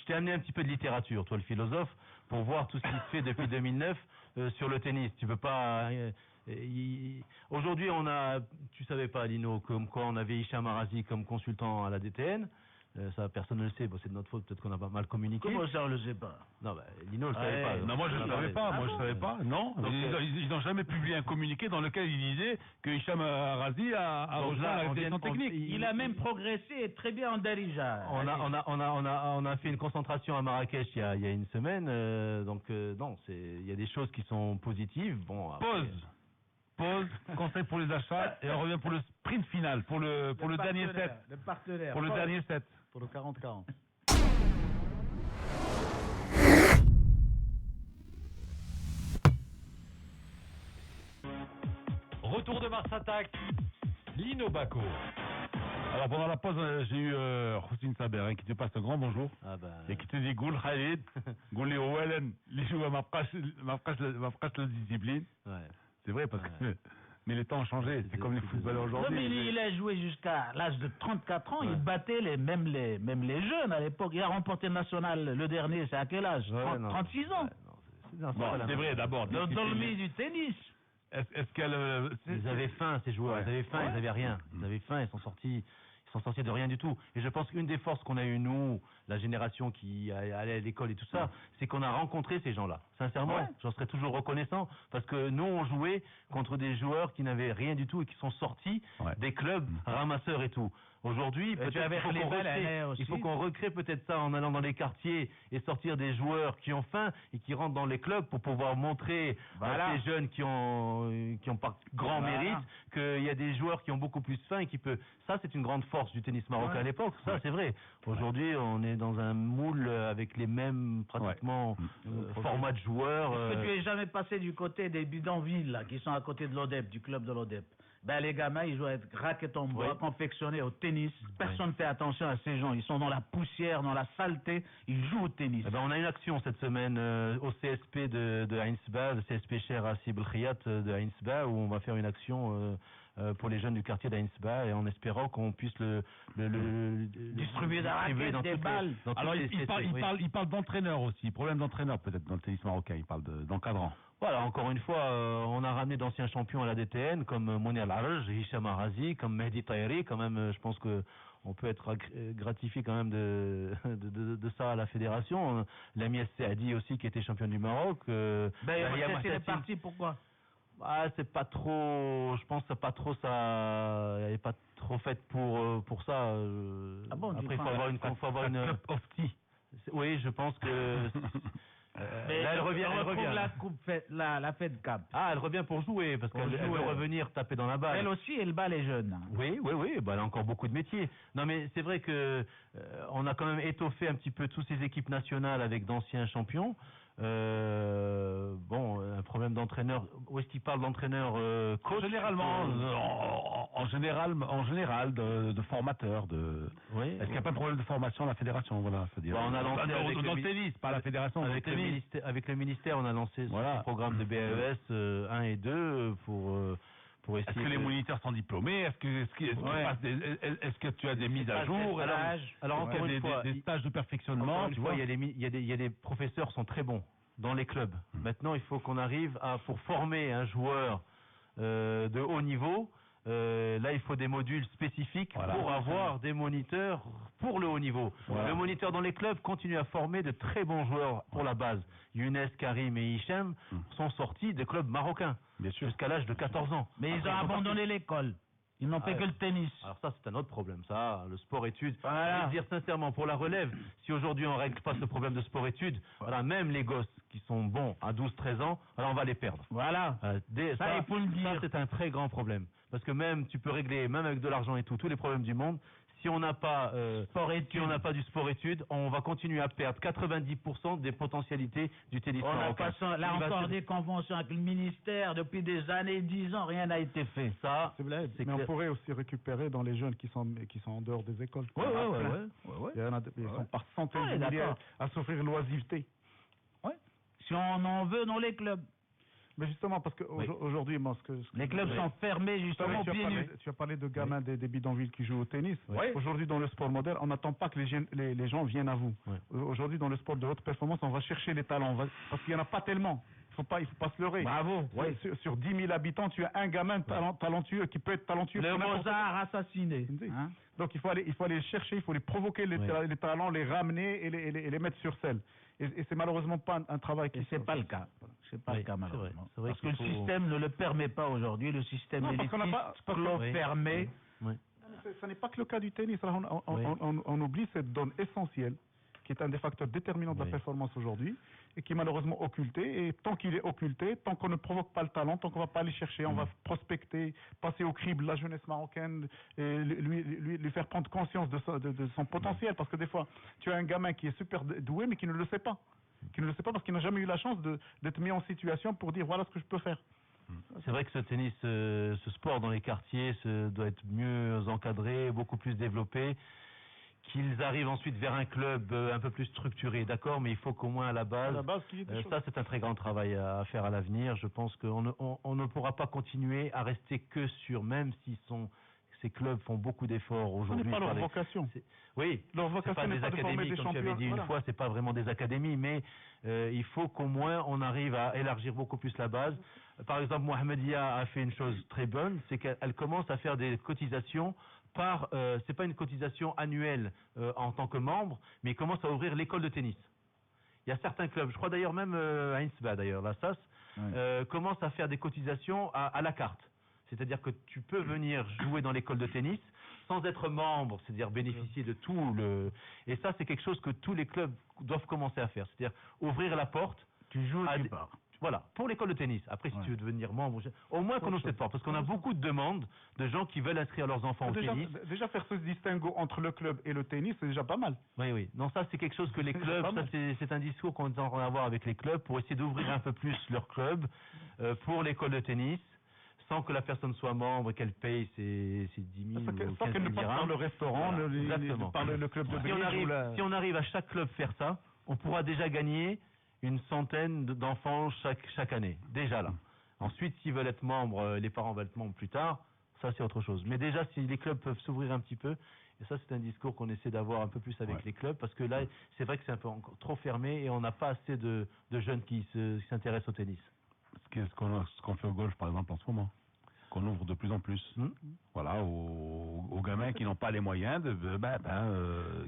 t'ai amené un petit peu de littérature, toi le philosophe, pour voir tout ce qui se fait depuis 2009 sur le tennis. Tu peux pas. Aujourd'hui, tu savais pas, Lino, comme quoi on avait Hicham Arazi comme consultant à la DTN. Ça, personne ne le sait. Bon, c'est de notre faute, peut-être qu'on a pas mal communiqué. Comment ça, on le sait pas? Non, Lino ne le savait pas. Non, moi je ne savais pas. Moi je savais pas. Non, Donc, ils n'ont jamais publié un communiqué dans lequel ils disaient que Hicham Arazi a rejoint la direction technique. Il a même progressé très bien en Darija. On a fait une concentration à Marrakech il y a une semaine. Donc non, il y a des choses qui sont positives. Bon. Après, Pause, conseil pour les achats et on revient pour le sprint final, pour le dernier set. Le partenaire. Pour le dernier set. Pour le 40-40. Retour de Mars Attack, Lino Baco. Alors pendant la pause, j'ai eu Hossein Saber qui te passe un grand bonjour et qui te dit Goul Khalid, Goul Ouellen, les joueurs ma la discipline. Ouais. C'est vrai parce que mais les temps ont changé, c'est comme les footballeurs aujourd'hui. Non, mais il a joué jusqu'à l'âge de 34 ans, il battait même les jeunes à l'époque. Il a remporté le national, le dernier, c'est à quel âge? 36 ans. C'est vrai d'abord. Dans le milieu du tennis. Est-ce qu'elle... Ils avaient faim, ces joueurs. Ils avaient faim, ils avaient rien. Ils avaient faim, ils sont sortis de rien du tout. Et je pense qu'une des forces qu'on a eu, nous, la génération qui allait à l'école et tout ça, c'est qu'on a rencontré ces gens-là. Sincèrement, j'en serais toujours reconnaissant parce que nous, on jouait contre des joueurs qui n'avaient rien du tout et qui sont sortis des clubs ramasseurs et tout. Aujourd'hui, peut-être il faut qu'on recrée peut-être ça en allant dans les quartiers et sortir des joueurs qui ont faim et qui rentrent dans les clubs pour pouvoir montrer à ces jeunes qui ont pas grand mérite qu'il y a des joueurs qui ont beaucoup plus faim et qui peuvent. Ça, c'est une grande force du tennis marocain à l'époque. Ça, c'est vrai. Aujourd'hui, on est dans un moule avec les mêmes pratiquement formats de joueurs. Est-ce que tu es jamais passé du côté des bidonvilles là, qui sont à côté de l'ODEP, du club de l'ODEP? Les gamins, ils jouent avec raquettes en bois, confectionnés au tennis. Personne ne fait attention à ces gens. Ils sont dans la poussière, dans la saleté. Ils jouent au tennis. On a une action cette semaine au CSP de Ainsba, le CSP cher à Sib Khiyat de Ainsba, où on va faire une action pour les jeunes du quartier d'Ainsba et en espérant qu'on puisse le distribuer des raquettes, des balles. Alors il parle d'entraîneur aussi, problème d'entraîneur peut-être dans le tennis marocain, il parle d'encadrant. Voilà, encore une fois, on a ramené d'anciens champions à la DTN comme Mouni Al-Arj, Hicham Arazi, comme Mehdi Tahiri. Quand même, je pense que on peut être gratifié quand même de ça à la fédération. L'ami Saadi aussi qui était champion du Maroc. C'est parti, pourquoi? C'est pas trop, je pense que c'est pas trop ça, il n'est pas trop fait pour ça. Après, il faut avoir une oui, je pense que là, elle revient. La coupe, la Fed Cup. Elle revient pour jouer parce qu'elle veut revenir taper dans la balle. Elle aussi, elle bat les jeunes. Oui, elle a encore beaucoup de métiers. Non, mais c'est vrai que on a quand même étoffé un petit peu toutes ces équipes nationales avec d'anciens champions. Un problème d'entraîneur. Où est-ce qu'il parle d'entraîneur coach? Généralement, en général, de formateur. Est-ce qu'il n'y a pas de problème de formation à la fédération? Voilà, c'est-à-dire. On a lancé dans le tennis, pas la fédération. Avec le ministère, on a lancé ce programme de BAES 1 et 2 pour essayer. Est-ce que les moniteurs sont diplômés? Est-ce que tu as des mises à jour? Alors encore une fois, des stages de perfectionnement. Tu vois, il y a des professeurs qui sont très bons dans les clubs. Maintenant, il faut qu'on arrive pour former un joueur de haut niveau. Là, il faut des modules spécifiques pour avoir des moniteurs pour le haut niveau. Le moniteur dans les clubs continue à former de très bons joueurs pour la base. Younes, Karim et Hicham sont sortis des clubs marocains jusqu'à l'âge de 14 ans. Mais ils ont abandonné l'école. Ils n'ont fait que le tennis. Alors ça, c'est un autre problème. Ça, le sport-études. Je veux dire sincèrement, pour la relève, si aujourd'hui on ne règle pas ce problème de sport-études, même les gosses qui sont bons à 12-13 ans, alors on va les perdre. Voilà. Ça, c'est un très grand problème. Parce que même, tu peux régler, même avec de l'argent et tout, tous les problèmes du monde. Si on n'a pas du sport-études, on va continuer à perdre 90% des potentialités du tennis marocain. Là encore des conventions avec le ministère depuis des années, 10 ans, rien n'a été fait. Ça, mais on pourrait aussi récupérer dans les jeunes qui sont en dehors des écoles. Ouais. Ils sont par centaines de milliers à s'offrir l'oisiveté. Ouais. Si on en veut dans les clubs. Mais justement, parce qu'aujourd'hui, les clubs sont fermés justement pieds nus. Tu as parlé de gamins des bidonvilles qui jouent au tennis. Aujourd'hui, dans le sport moderne, on n'attend pas que les gens viennent à vous. Aujourd'hui, dans le sport de haute performance, on va chercher les talents, parce qu'il n'y en a pas tellement. faut pas se leurrer. Bravo. Ouais. Sur 10 000 habitants, tu as un gamin talentueux qui peut être talentueux. Le Mozart assassiné. Hein? Donc il faut aller les chercher, il faut les provoquer les talents, les ramener et les mettre sur selle. Et c'est malheureusement pas un travail qui. Et c'est pas le cas. C'est pas le cas malheureusement. C'est vrai parce que le système ne le permet pas aujourd'hui. Le système élitiste, fermé. Oui. Ce n'est pas que le cas du tennis. On oublie cette donne essentielle qui est un des facteurs déterminants de la performance aujourd'hui et qui est malheureusement occulté. Et tant qu'il est occulté, tant qu'on ne provoque pas le talent, tant qu'on ne va pas aller chercher, on va prospecter, passer au crible la jeunesse marocaine, et lui faire prendre conscience de son potentiel. Parce que des fois, tu as un gamin qui est super doué mais qui ne le sait pas. Qui ne le sait pas parce qu'il n'a jamais eu la chance d'être mis en situation pour dire voilà ce que je peux faire. C'est vrai que ce tennis, ce sport dans les quartiers doit être mieux encadré, beaucoup plus développé. Qu'ils arrivent ensuite vers un club un peu plus structuré, d'accord, mais il faut qu'au moins à la base ça c'est un très grand travail à faire à l'avenir. Je pense qu'on ne pourra pas continuer à rester que sur, même si ces clubs font beaucoup d'efforts aujourd'hui. Ce n'est pas leur vocation. Oui, leur vocation c'est pas des académies, comme tu avais dit une fois, c'est pas vraiment des académies, mais il faut qu'au moins on arrive à élargir beaucoup plus la base. Par exemple, Mohamedia a fait une chose très bonne, c'est qu'elle commence à faire des cotisations c'est pas une cotisation annuelle en tant que membre, mais il commence à ouvrir l'école de tennis. Il y a certains clubs, je crois d'ailleurs même à Insba d'ailleurs, la SAS, commence à faire des cotisations à la carte. C'est-à-dire que tu peux venir jouer dans l'école de tennis sans être membre, c'est-à-dire bénéficier de tout le... Et ça, c'est quelque chose que tous les clubs doivent commencer à faire. C'est-à-dire ouvrir la porte. Tu joues et tu pars. Voilà, pour l'école de tennis. Après, si tu veux devenir membre, au moins qu'on ouvre cette porte. Parce qu'on a beaucoup de demandes de gens qui veulent inscrire leurs enfants au tennis. Déjà faire ce distinguo entre le club et le tennis, c'est déjà pas mal. Oui. Non, ça, c'est quelque chose que les clubs, c'est un discours qu'on est en train d'avoir avec les clubs pour essayer d'ouvrir un peu plus leur club pour l'école de tennis, sans que la personne soit membre et qu'elle paye ses 10 000 ou 15 000 sans qu'elle ne passe par le restaurant, par le club de bridge. Si on arrive à chaque club faire ça, on pourra déjà gagner une centaine d'enfants chaque année, déjà là. Ensuite, s'ils veulent être membres, les parents veulent être membres plus tard, ça c'est autre chose. Mais déjà, si les clubs peuvent s'ouvrir un petit peu, et ça c'est un discours qu'on essaie d'avoir un peu plus avec les clubs, parce que là, c'est vrai que c'est un peu encore trop fermé et on n'a pas assez de jeunes qui s'intéressent au tennis. Ce qu'on fait au golf, par exemple, en ce moment. Qu'on ouvre de plus en plus. Voilà, aux gamins qui n'ont pas les moyens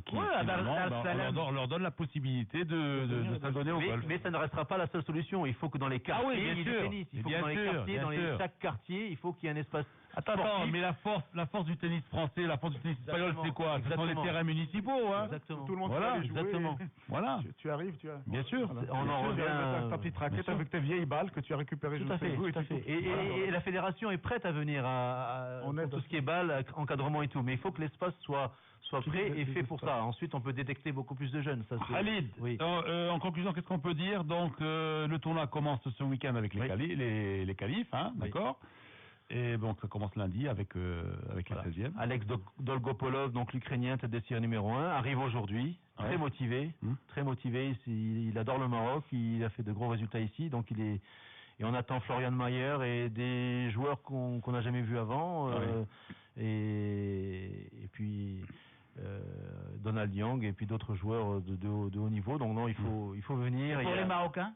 qui on leur donne la possibilité de s'adonner au golf. Mais ça ne restera pas la seule solution. Il faut que dans les quartiers, il y ait du tennis. Il faut que dans les quartiers, chaque quartier, il faut qu'il y ait un espace. Attends, mais la force du tennis français, la force du tennis espagnol, c'est quoi? Ce sont les terrains municipaux, hein. Exactement. Tout le monde peut aller jouer. Exactement. Voilà. Tu arrives, Bien sûr. On en revient. Ta petite raquette avec tes vieilles balles que tu as récupérées. Tout à fait. Et la fédération est prête à venir pour tout ce qui est balles, encadrement et tout. Mais il faut que l'espace soit prêt et fait pour ça. Ensuite, on peut détecter beaucoup plus de jeunes. Khalid, en conclusion, qu'est-ce qu'on peut dire? Donc, le tournoi commence ce week-end avec les qualifs, hein, d'accord? Et donc, ça commence lundi avec la 16e. Alex Dolgopolov, donc l'Ukrainien, tête de série numéro 1, arrive aujourd'hui, très motivé. Il adore le Maroc, il a fait de gros résultats ici, donc et on attend Florian Mayer et des joueurs qu'on n'a jamais vus avant, et puis Donald Young et puis d'autres joueurs de haut niveau. Donc non, il faut venir. Et pour les Marocains?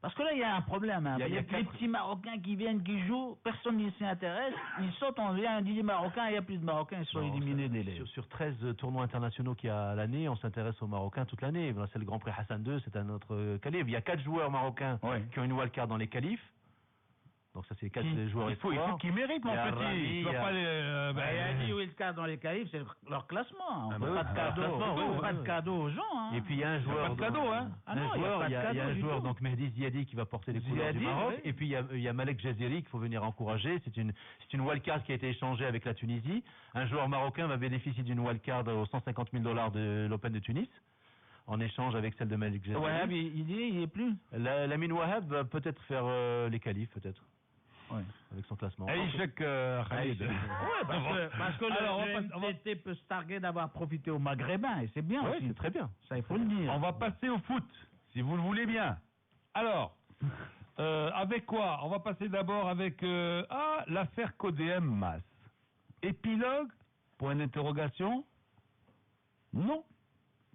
Parce que là, il y a un problème. Il y a les petits Marocains qui viennent, qui jouent, personne n'y s'y intéresse. Ils sautent, on vient, on dit Marocains, il y a plus de Marocains, ils sont éliminés des lèvres. Sur 13 tournois internationaux qu'il y a à l'année, on s'intéresse aux Marocains toute l'année. C'est le Grand Prix Hassan II, c'est un autre calife. Il y a 4 joueurs marocains qui ont une wildcard dans les qualifs. Donc ça, c'est 4 joueurs espoirs. Il faut qu'ils méritent, mon petit. Il y a 10 wildcards dans les qualifs, c'est leur classement. On ne fait pas de cadeau aux gens. Et puis il y a un joueur. Pas de cadeau, hein. Il y a un joueur, donc Mehdi Ziadi, qui va porter les couleurs du Maroc. Et puis il y a Malek Jaziri qu'il faut venir encourager. C'est une wildcard qui a été échangée avec la Tunisie. Un joueur marocain va bénéficier d'une wildcard aux $150 000 de l'Open de Tunis, en échange avec celle de Malek Jaziri. Wahab, il est plus. L'Amin Wahab va peut-être faire les qualifs, peut-être. Avec son classement. Khalid. Parce que le NTT peut se targuer d'avoir profité aux Maghrébins, et c'est bien aussi. C'est très bien. Ça, il faut le dire. On va passer au foot, si vous le voulez bien. Alors, avec quoi? On va passer d'abord avec l'affaire Codem Mas. Épilogue? Point d'interrogation? Non.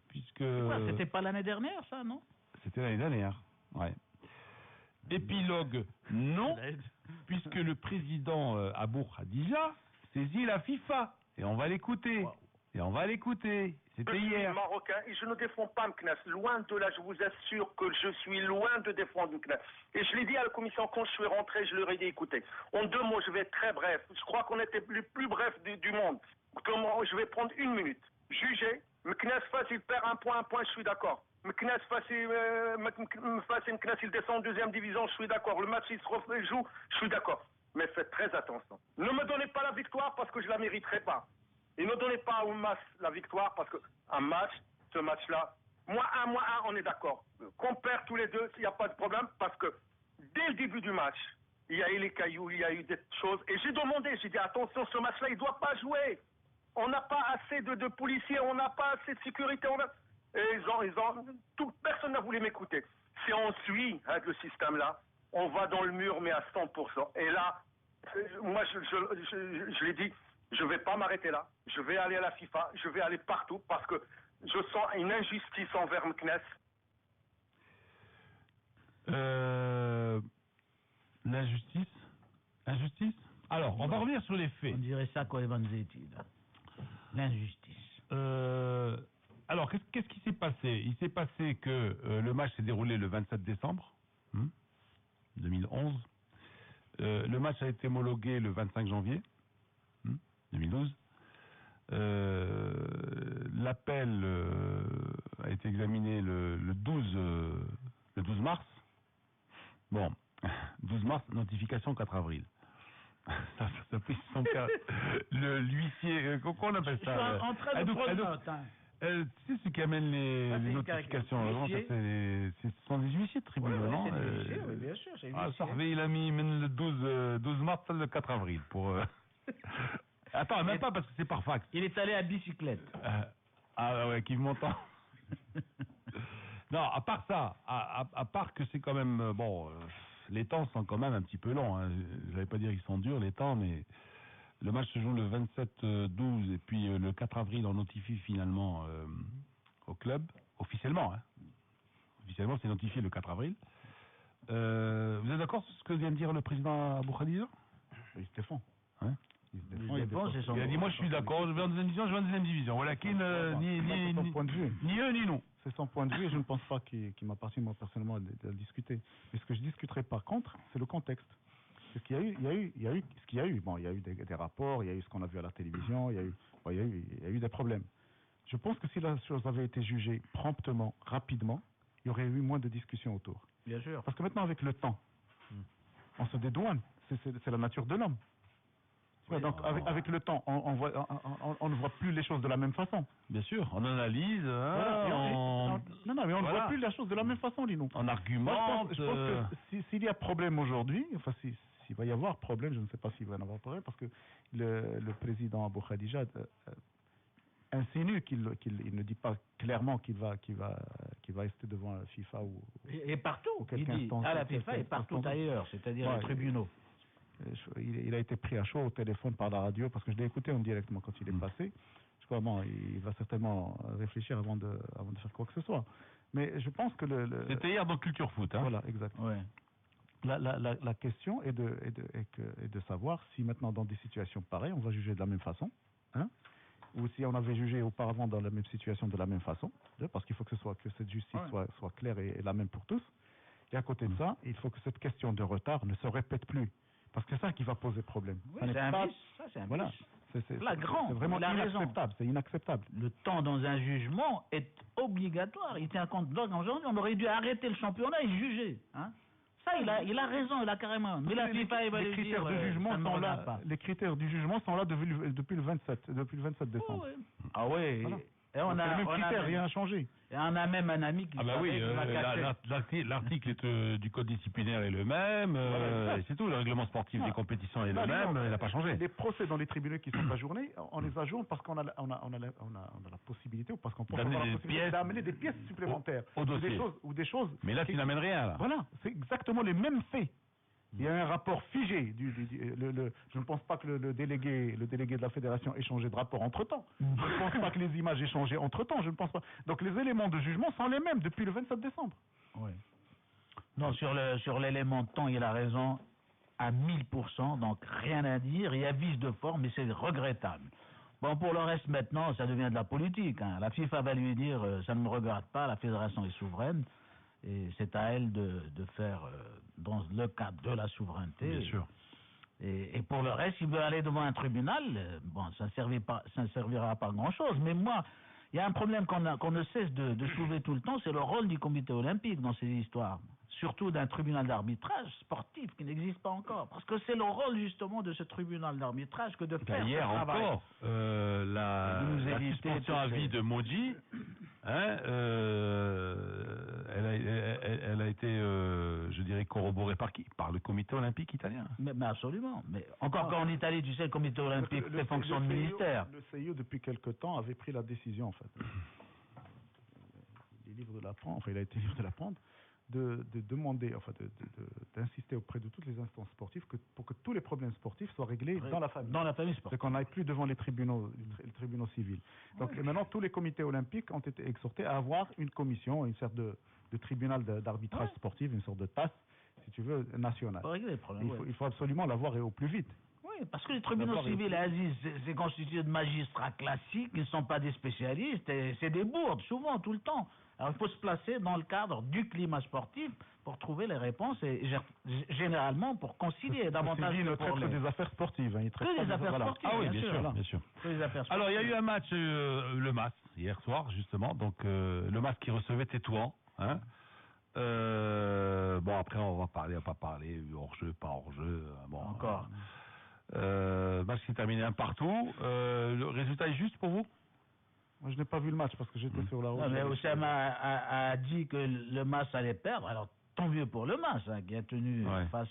Puisque... C'était pas l'année dernière, ça, non? C'était l'année dernière, ouais. Épilogue, non, puisque le président Abou Khadija saisit la FIFA. Et on va l'écouter. C'était hier. Je suis marocain et je ne défends pas Meknès. Loin de là, je vous assure que je suis loin de défendre Meknès. Et je l'ai dit à la commission quand je suis rentré, je leur ai dit, écoutez, en 2 mots, je vais être très bref. Je crois qu'on était les plus brefs du monde. Je vais prendre 1 minute. Juger, Meknès face, il perd un point, je suis d'accord. Meknès face, il descend en 2e division, je suis d'accord. Le match, il se refait, joue, je suis d'accord. Mais faites très attention. Ne me donnez pas la victoire parce que je la mériterai pas. Et ne donnez pas au match la victoire parce que ce match-là, moi un, on est d'accord. Qu'on perd tous les deux, il n'y a pas de problème parce que dès le début du match, il y a eu les cailloux, il y a eu des choses. Et j'ai demandé, j'ai dit attention, ce match-là, il ne doit pas jouer. On n'a pas assez de policiers, on n'a pas assez de sécurité. Et personne n'a voulu m'écouter. Si on suit avec le système-là, on va dans le mur, mais à 100%. Et là, moi, je l'ai dit, je ne vais pas m'arrêter là. Je vais aller à la FIFA, je vais aller partout parce que je sens une injustice envers Meknès. Injustice. Alors, on va revenir sur les faits. On dirait ça quand Evanzetti, là. L'injustice. Alors, qu'est-ce qui s'est passé? Il s'est passé que le match s'est déroulé le 27 décembre 2011. Le match a été homologué le 25 janvier 2012. L'appel a été examiné le 12 mars. Bon, 12 mars, notification 4 avril. Ça pris son cas. L'huissier, qu'on appelle ça? Je suis en train de prendre note. C'est ce qui amène les notifications. Ce sont des huissiers de tribunal, non? Oui, bien sûr. Il a mis le 12 mars, le 4 avril. Pour. Attends, même pas parce que c'est par fax. Il est allé à bicyclette. Ah ouais, qui m'entend. Non, à part ça, à part que c'est quand même bon, les temps sont quand même un petit peu longs. Hein. Je n'allais pas dire qu'ils sont durs les temps, mais le match se joue le 27-12 et puis le 4 avril on notifie finalement au club officiellement. Hein. Officiellement, c'est notifié le 4 avril. Vous êtes d'accord sur ce que vient de dire le président Abou Khadija? Il se défend. Hein? Il a dit moi je suis d'accord, je vais en deuxième division, je vais en deuxième division. Voilà, ni eux ni nous. C'est son point de vue et je ne pense pas qu'il m'appartient moi personnellement de discuter. Mais ce que je discuterai par contre, c'est le contexte. Ce qu'il y a eu, bon, il y a eu des rapports, il y a eu ce qu'on a vu à la télévision, il y a eu des problèmes. Je pense que si la chose avait été jugée promptement, rapidement, il y aurait eu moins de discussions autour. Bien sûr. Parce que maintenant avec le temps, on se dédouane, c'est la nature de l'homme. Ouais, donc avec le temps, on ne voit plus les choses de la même façon. Bien sûr, on analyse. Non, mais on ne voit plus les choses de la même façon, dis-nous. On argumente. Je pense que s'il y a problème aujourd'hui, enfin s'il va y avoir problème, je ne sais pas s'il va y avoir problème, parce que le président Abou Khadija insinue qu'il ne dit pas clairement qu'il va rester devant la FIFA ou et partout. Ou il dit à la FIFA et partout ailleurs, c'est-à-dire les tribunaux. Il a été pris à chaud au téléphone par la radio parce que je l'ai écouté en directement quand il est passé. Je crois bon, il va certainement réfléchir avant de faire quoi que ce soit. Mais je pense que c'était hier dans Culture Foot. Hein. Voilà, exactement. Ouais. La question est de savoir si maintenant dans des situations pareilles, on va juger de la même façon, hein, ou si on avait jugé auparavant dans la même situation de la même façon, parce qu'il faut que cette justice soit claire et la même pour tous. Et à côté de ça, il faut que cette question de retard ne se répète plus. Parce que c'est ça qui va poser problème. Oui, c'est un vice. C'est flagrant. C'est vraiment inacceptable. C'est inacceptable. Le temps dans un jugement est obligatoire. Il tient compte d'aujourd'hui. On aurait dû arrêter le championnat et juger. Hein. Ça, il a raison, il a carrément. Mais la FIFA, les critères de jugement sont là. Les critères du jugement sont là depuis le 27 décembre. Oh, oui. Ah oui. Voilà. Et on a le même critère, rien n'a changé. Et on a même un ami qui l'article du code disciplinaire est le même, c'est tout, le règlement sportif des compétitions est le même, il n'a pas changé. Les procès dans les tribunaux qui sont ajournés, on les ajourne parce qu'on a la possibilité, ou parce qu'on pense avoir la possibilité d'amener des pièces supplémentaires, ou des choses. Mais là, tu n'amènes rien. Là. Voilà, c'est exactement les mêmes faits. Il y a un rapport figé. Je ne pense pas que le délégué de la fédération ait changé de rapport entre-temps. Je ne pense pas que les images aient changé entre-temps. Je ne pense pas. Donc les éléments de jugement sont les mêmes depuis le 27 décembre. Oui. Non, sur l'élément de temps, il a raison à 1000%, donc rien à dire. Il y a vice de forme, mais c'est regrettable. Bon, pour le reste, maintenant, ça devient de la politique. Hein. La FIFA va lui dire, ça ne me regarde pas, la fédération est souveraine, et c'est à elle de faire, dans le cadre de la souveraineté. Bien sûr. Et pour le reste, il veut aller devant un tribunal, bon, ça ne servira pas à grand-chose. Mais moi, il y a un problème qu'on ne cesse de soulever tout le temps, c'est le rôle du comité olympique dans ces histoires. Surtout d'un tribunal d'arbitrage sportif qui n'existe pas encore. Parce que c'est le rôle justement de ce tribunal d'arbitrage que de faire hier ce travail. encore, la suspension à vie de Moji, hein, elle a été, je dirais, corroborée par qui? Par le comité olympique italien. Mais absolument. Mais encore qu'en Italie, tu sais, le comité olympique fait fonction de ministère. Le CIO, depuis quelque temps, avait pris la décision, en fait. Il est libre de la prendre, enfin, il a été libre de la prendre. De demander, enfin d'insister auprès de toutes les instances sportives pour que tous les problèmes sportifs soient réglés dans la famille. Dans la famille sportive. C'est qu'on n'aille plus devant les tribunaux civils. Donc maintenant, tous les comités olympiques ont été exhortés à avoir une commission, une sorte de tribunal d'arbitrage sportif, une sorte de TAS, si tu veux, national. Pour régler les problèmes. Il faut absolument l'avoir et au plus vite. Oui, parce que les tribunaux civils, Aziz, c'est constitué de magistrats classiques, ils ne sont pas des spécialistes, et c'est des bourdes, souvent, tout le temps. Alors il faut se placer dans le cadre du climat sportif pour trouver les réponses et généralement pour concilier davantage Il de ne traite que des affaires sportives. Il traite que pas des affaires sportives. Ah oui, bien sûr. Que des affaires sportives. Alors il y a eu un match, le MAS, hier soir justement, donc le MAS qui recevait Tétouan. Hein. Bon après on va pas parler hors-jeu, pas hors-jeu. Bon, encore. Match qui est terminé 1-1. Le résultat est juste pour vous? Moi, je n'ai pas vu le match parce que j'étais sur la route. Non, mais Oussam a dit que le MAS allait perdre. Alors, tant mieux pour le MAS, hein, qui a tenu face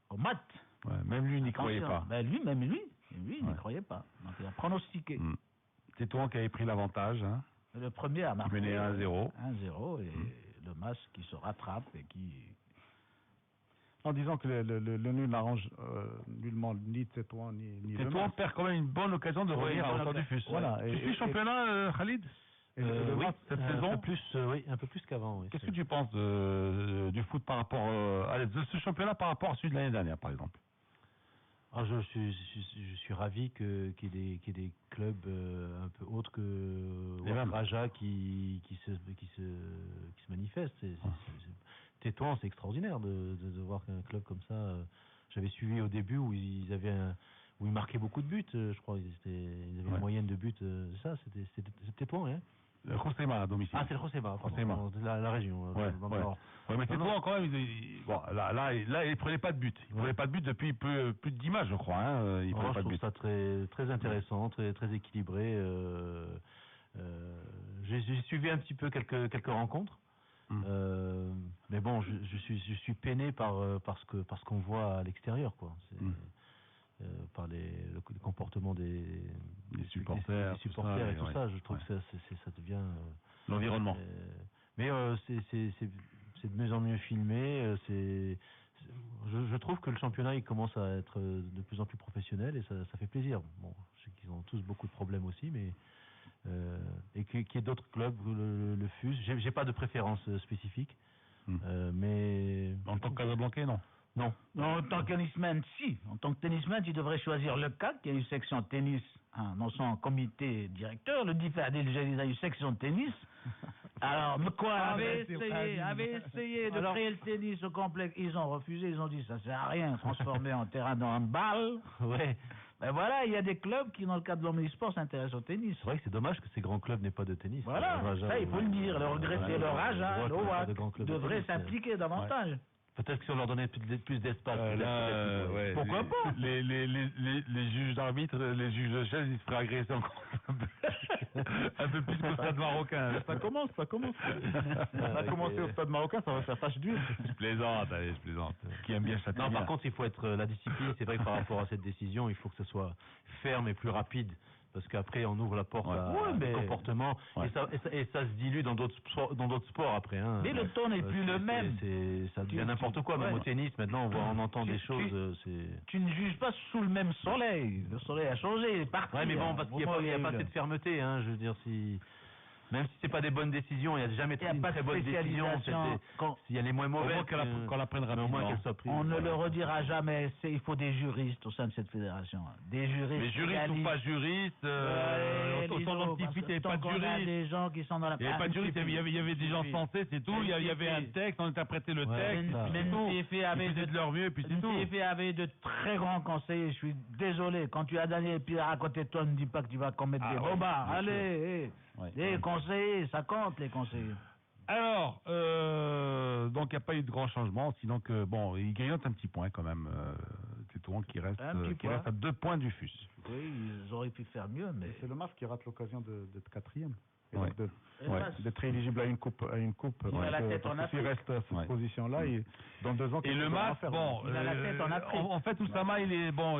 au MAT. Ouais, même lui n'y croyait pas. Ben lui n'y croyait pas. Donc, il a pronostiqué. C'est toi qui avais pris l'avantage. Hein. Le premier a marqué. Mené 1-0. 1-0 et le MAS qui se rattrape et qui... En disant que le nul n'arrange nullement ni Tétouan ni le MAS. Tétouan perd quand même une bonne occasion de revenir à l'auteur du FUS. Voilà. Tu suis championnat, Khalid? Oui, cette saison un peu plus qu'avant. Oui, qu'est-ce que tu penses du foot par rapport de ce championnat par rapport à celui de l'année dernière, par exemple? Je suis ravi qu'il y ait des clubs un peu autres que Raja qui se manifestent. Tétouan, c'est extraordinaire de voir qu'un club comme ça. J'avais suivi au début où ils marquaient beaucoup de buts. Je crois ils avaient une moyenne de buts. C'était Tétouan, hein. Le Josema à domicile. Ah, c'est le Josema, la région. Mais Tétouan quand même, là, il prenait pas de but. Il prenait pas de but depuis plus de 10 matchs, je crois. Hein. Il prenait pas de but. Je trouve ça très, très intéressant, très, très équilibré. J'ai suivi un petit peu quelques rencontres. Mais bon, je suis peiné par ce qu'on voit à l'extérieur, quoi. Par le comportement des supporters, et tout ça. Je trouve que ça devient l'environnement. Mais c'est de mieux en mieux filmé. Je trouve que le championnat il commence à être de plus en plus professionnel et ça fait plaisir. Bon, je sais qu'ils ont tous beaucoup de problèmes aussi, mais et qu'il y ait d'autres clubs, le FUS. J'ai pas de préférence spécifique, mais en tant que Casablancais, non. Non, en tant que tennisman, si. En tant que tennisman, tu devrais choisir le CAC, qui a une section tennis dans son comité directeur. Le DIF a déjà une section tennis. Alors, quoi avait essayé de créer le tennis au complexe. Ils ont refusé, ils ont dit ça sert à rien, transformer en terrain de handball. Ouais. Ben voilà, il y a des clubs qui, dans le cadre de l'omnisport, s'intéressent au tennis. C'est vrai que c'est dommage que ces grands clubs n'aient pas de tennis. Voilà, ça il faut le dire. Le regretter, le Raja, le devrait s'impliquer davantage. Peut-être que si on leur donnait plus d'espace. Pourquoi pas? Les juges d'arbitre, les juges de chaise, ils se feraient agresser encore un peu plus qu'au stade marocain. Ça commence. Ça a commencé au stade marocain, ça va faire tache d'huile. Je plaisante. Qui aime bien ça. Non, par contre, il faut être la discipline. C'est vrai que par rapport à cette décision, il faut que ce soit ferme et plus rapide. Parce qu'après, on ouvre la porte à des comportements et ça se dilue dans d'autres sports après. Hein. Mais le ton n'est plus le même. Ça devient n'importe quoi. Même au tennis, maintenant, on entend des choses. Tu ne juges pas sous le même soleil. Le soleil a changé, il est parti. Ouais, mais bon, parce qu'il n'y a pas cette fermeté. Hein, je veux dire, si... Même si c'est pas des bonnes décisions, il n'y a jamais Il y a une pas très de bonne décision. spécialisation. Il y a les moins mauvaises. Qu'on la prenne rapidement. Au moins qu'elle soit prise. On ne le redira jamais. Il faut des juristes au sein de cette fédération. Des juristes. Mais juristes ou pas juristes, son activité n'est pas de juriste. Il y a des gens qui sont dans la. Il n'y avait pas de juriste, il y avait des gens censés, c'est tout. Il y avait un texte, on interprétait le texte. Ils faisaient de leur mieux, puis c'est tout. NCFI avait de très grands conseillers. Je suis désolé. Quand tu as Daniel Pierre à côté de toi, ne dis pas que tu vas commettre des bobards. Allez, les conseillers, ça compte, les conseillers. Alors, donc il n'y a pas eu de grand changement, sinon que, bon, il grignote un petit point quand même, Tétouan qui reste à 2 points du FUS. Oui, ils auraient pu faire mieux, mais... C'est le MAF qui rate l'occasion d'être 4e. Ouais. D'être éligible à une coupe. Il a la tête en Afrique. S'il reste à cette position-là, dans 2 ans... Et le MAF, bon... Il a la tête en Afrique. En fait, Oussama, il est... bon,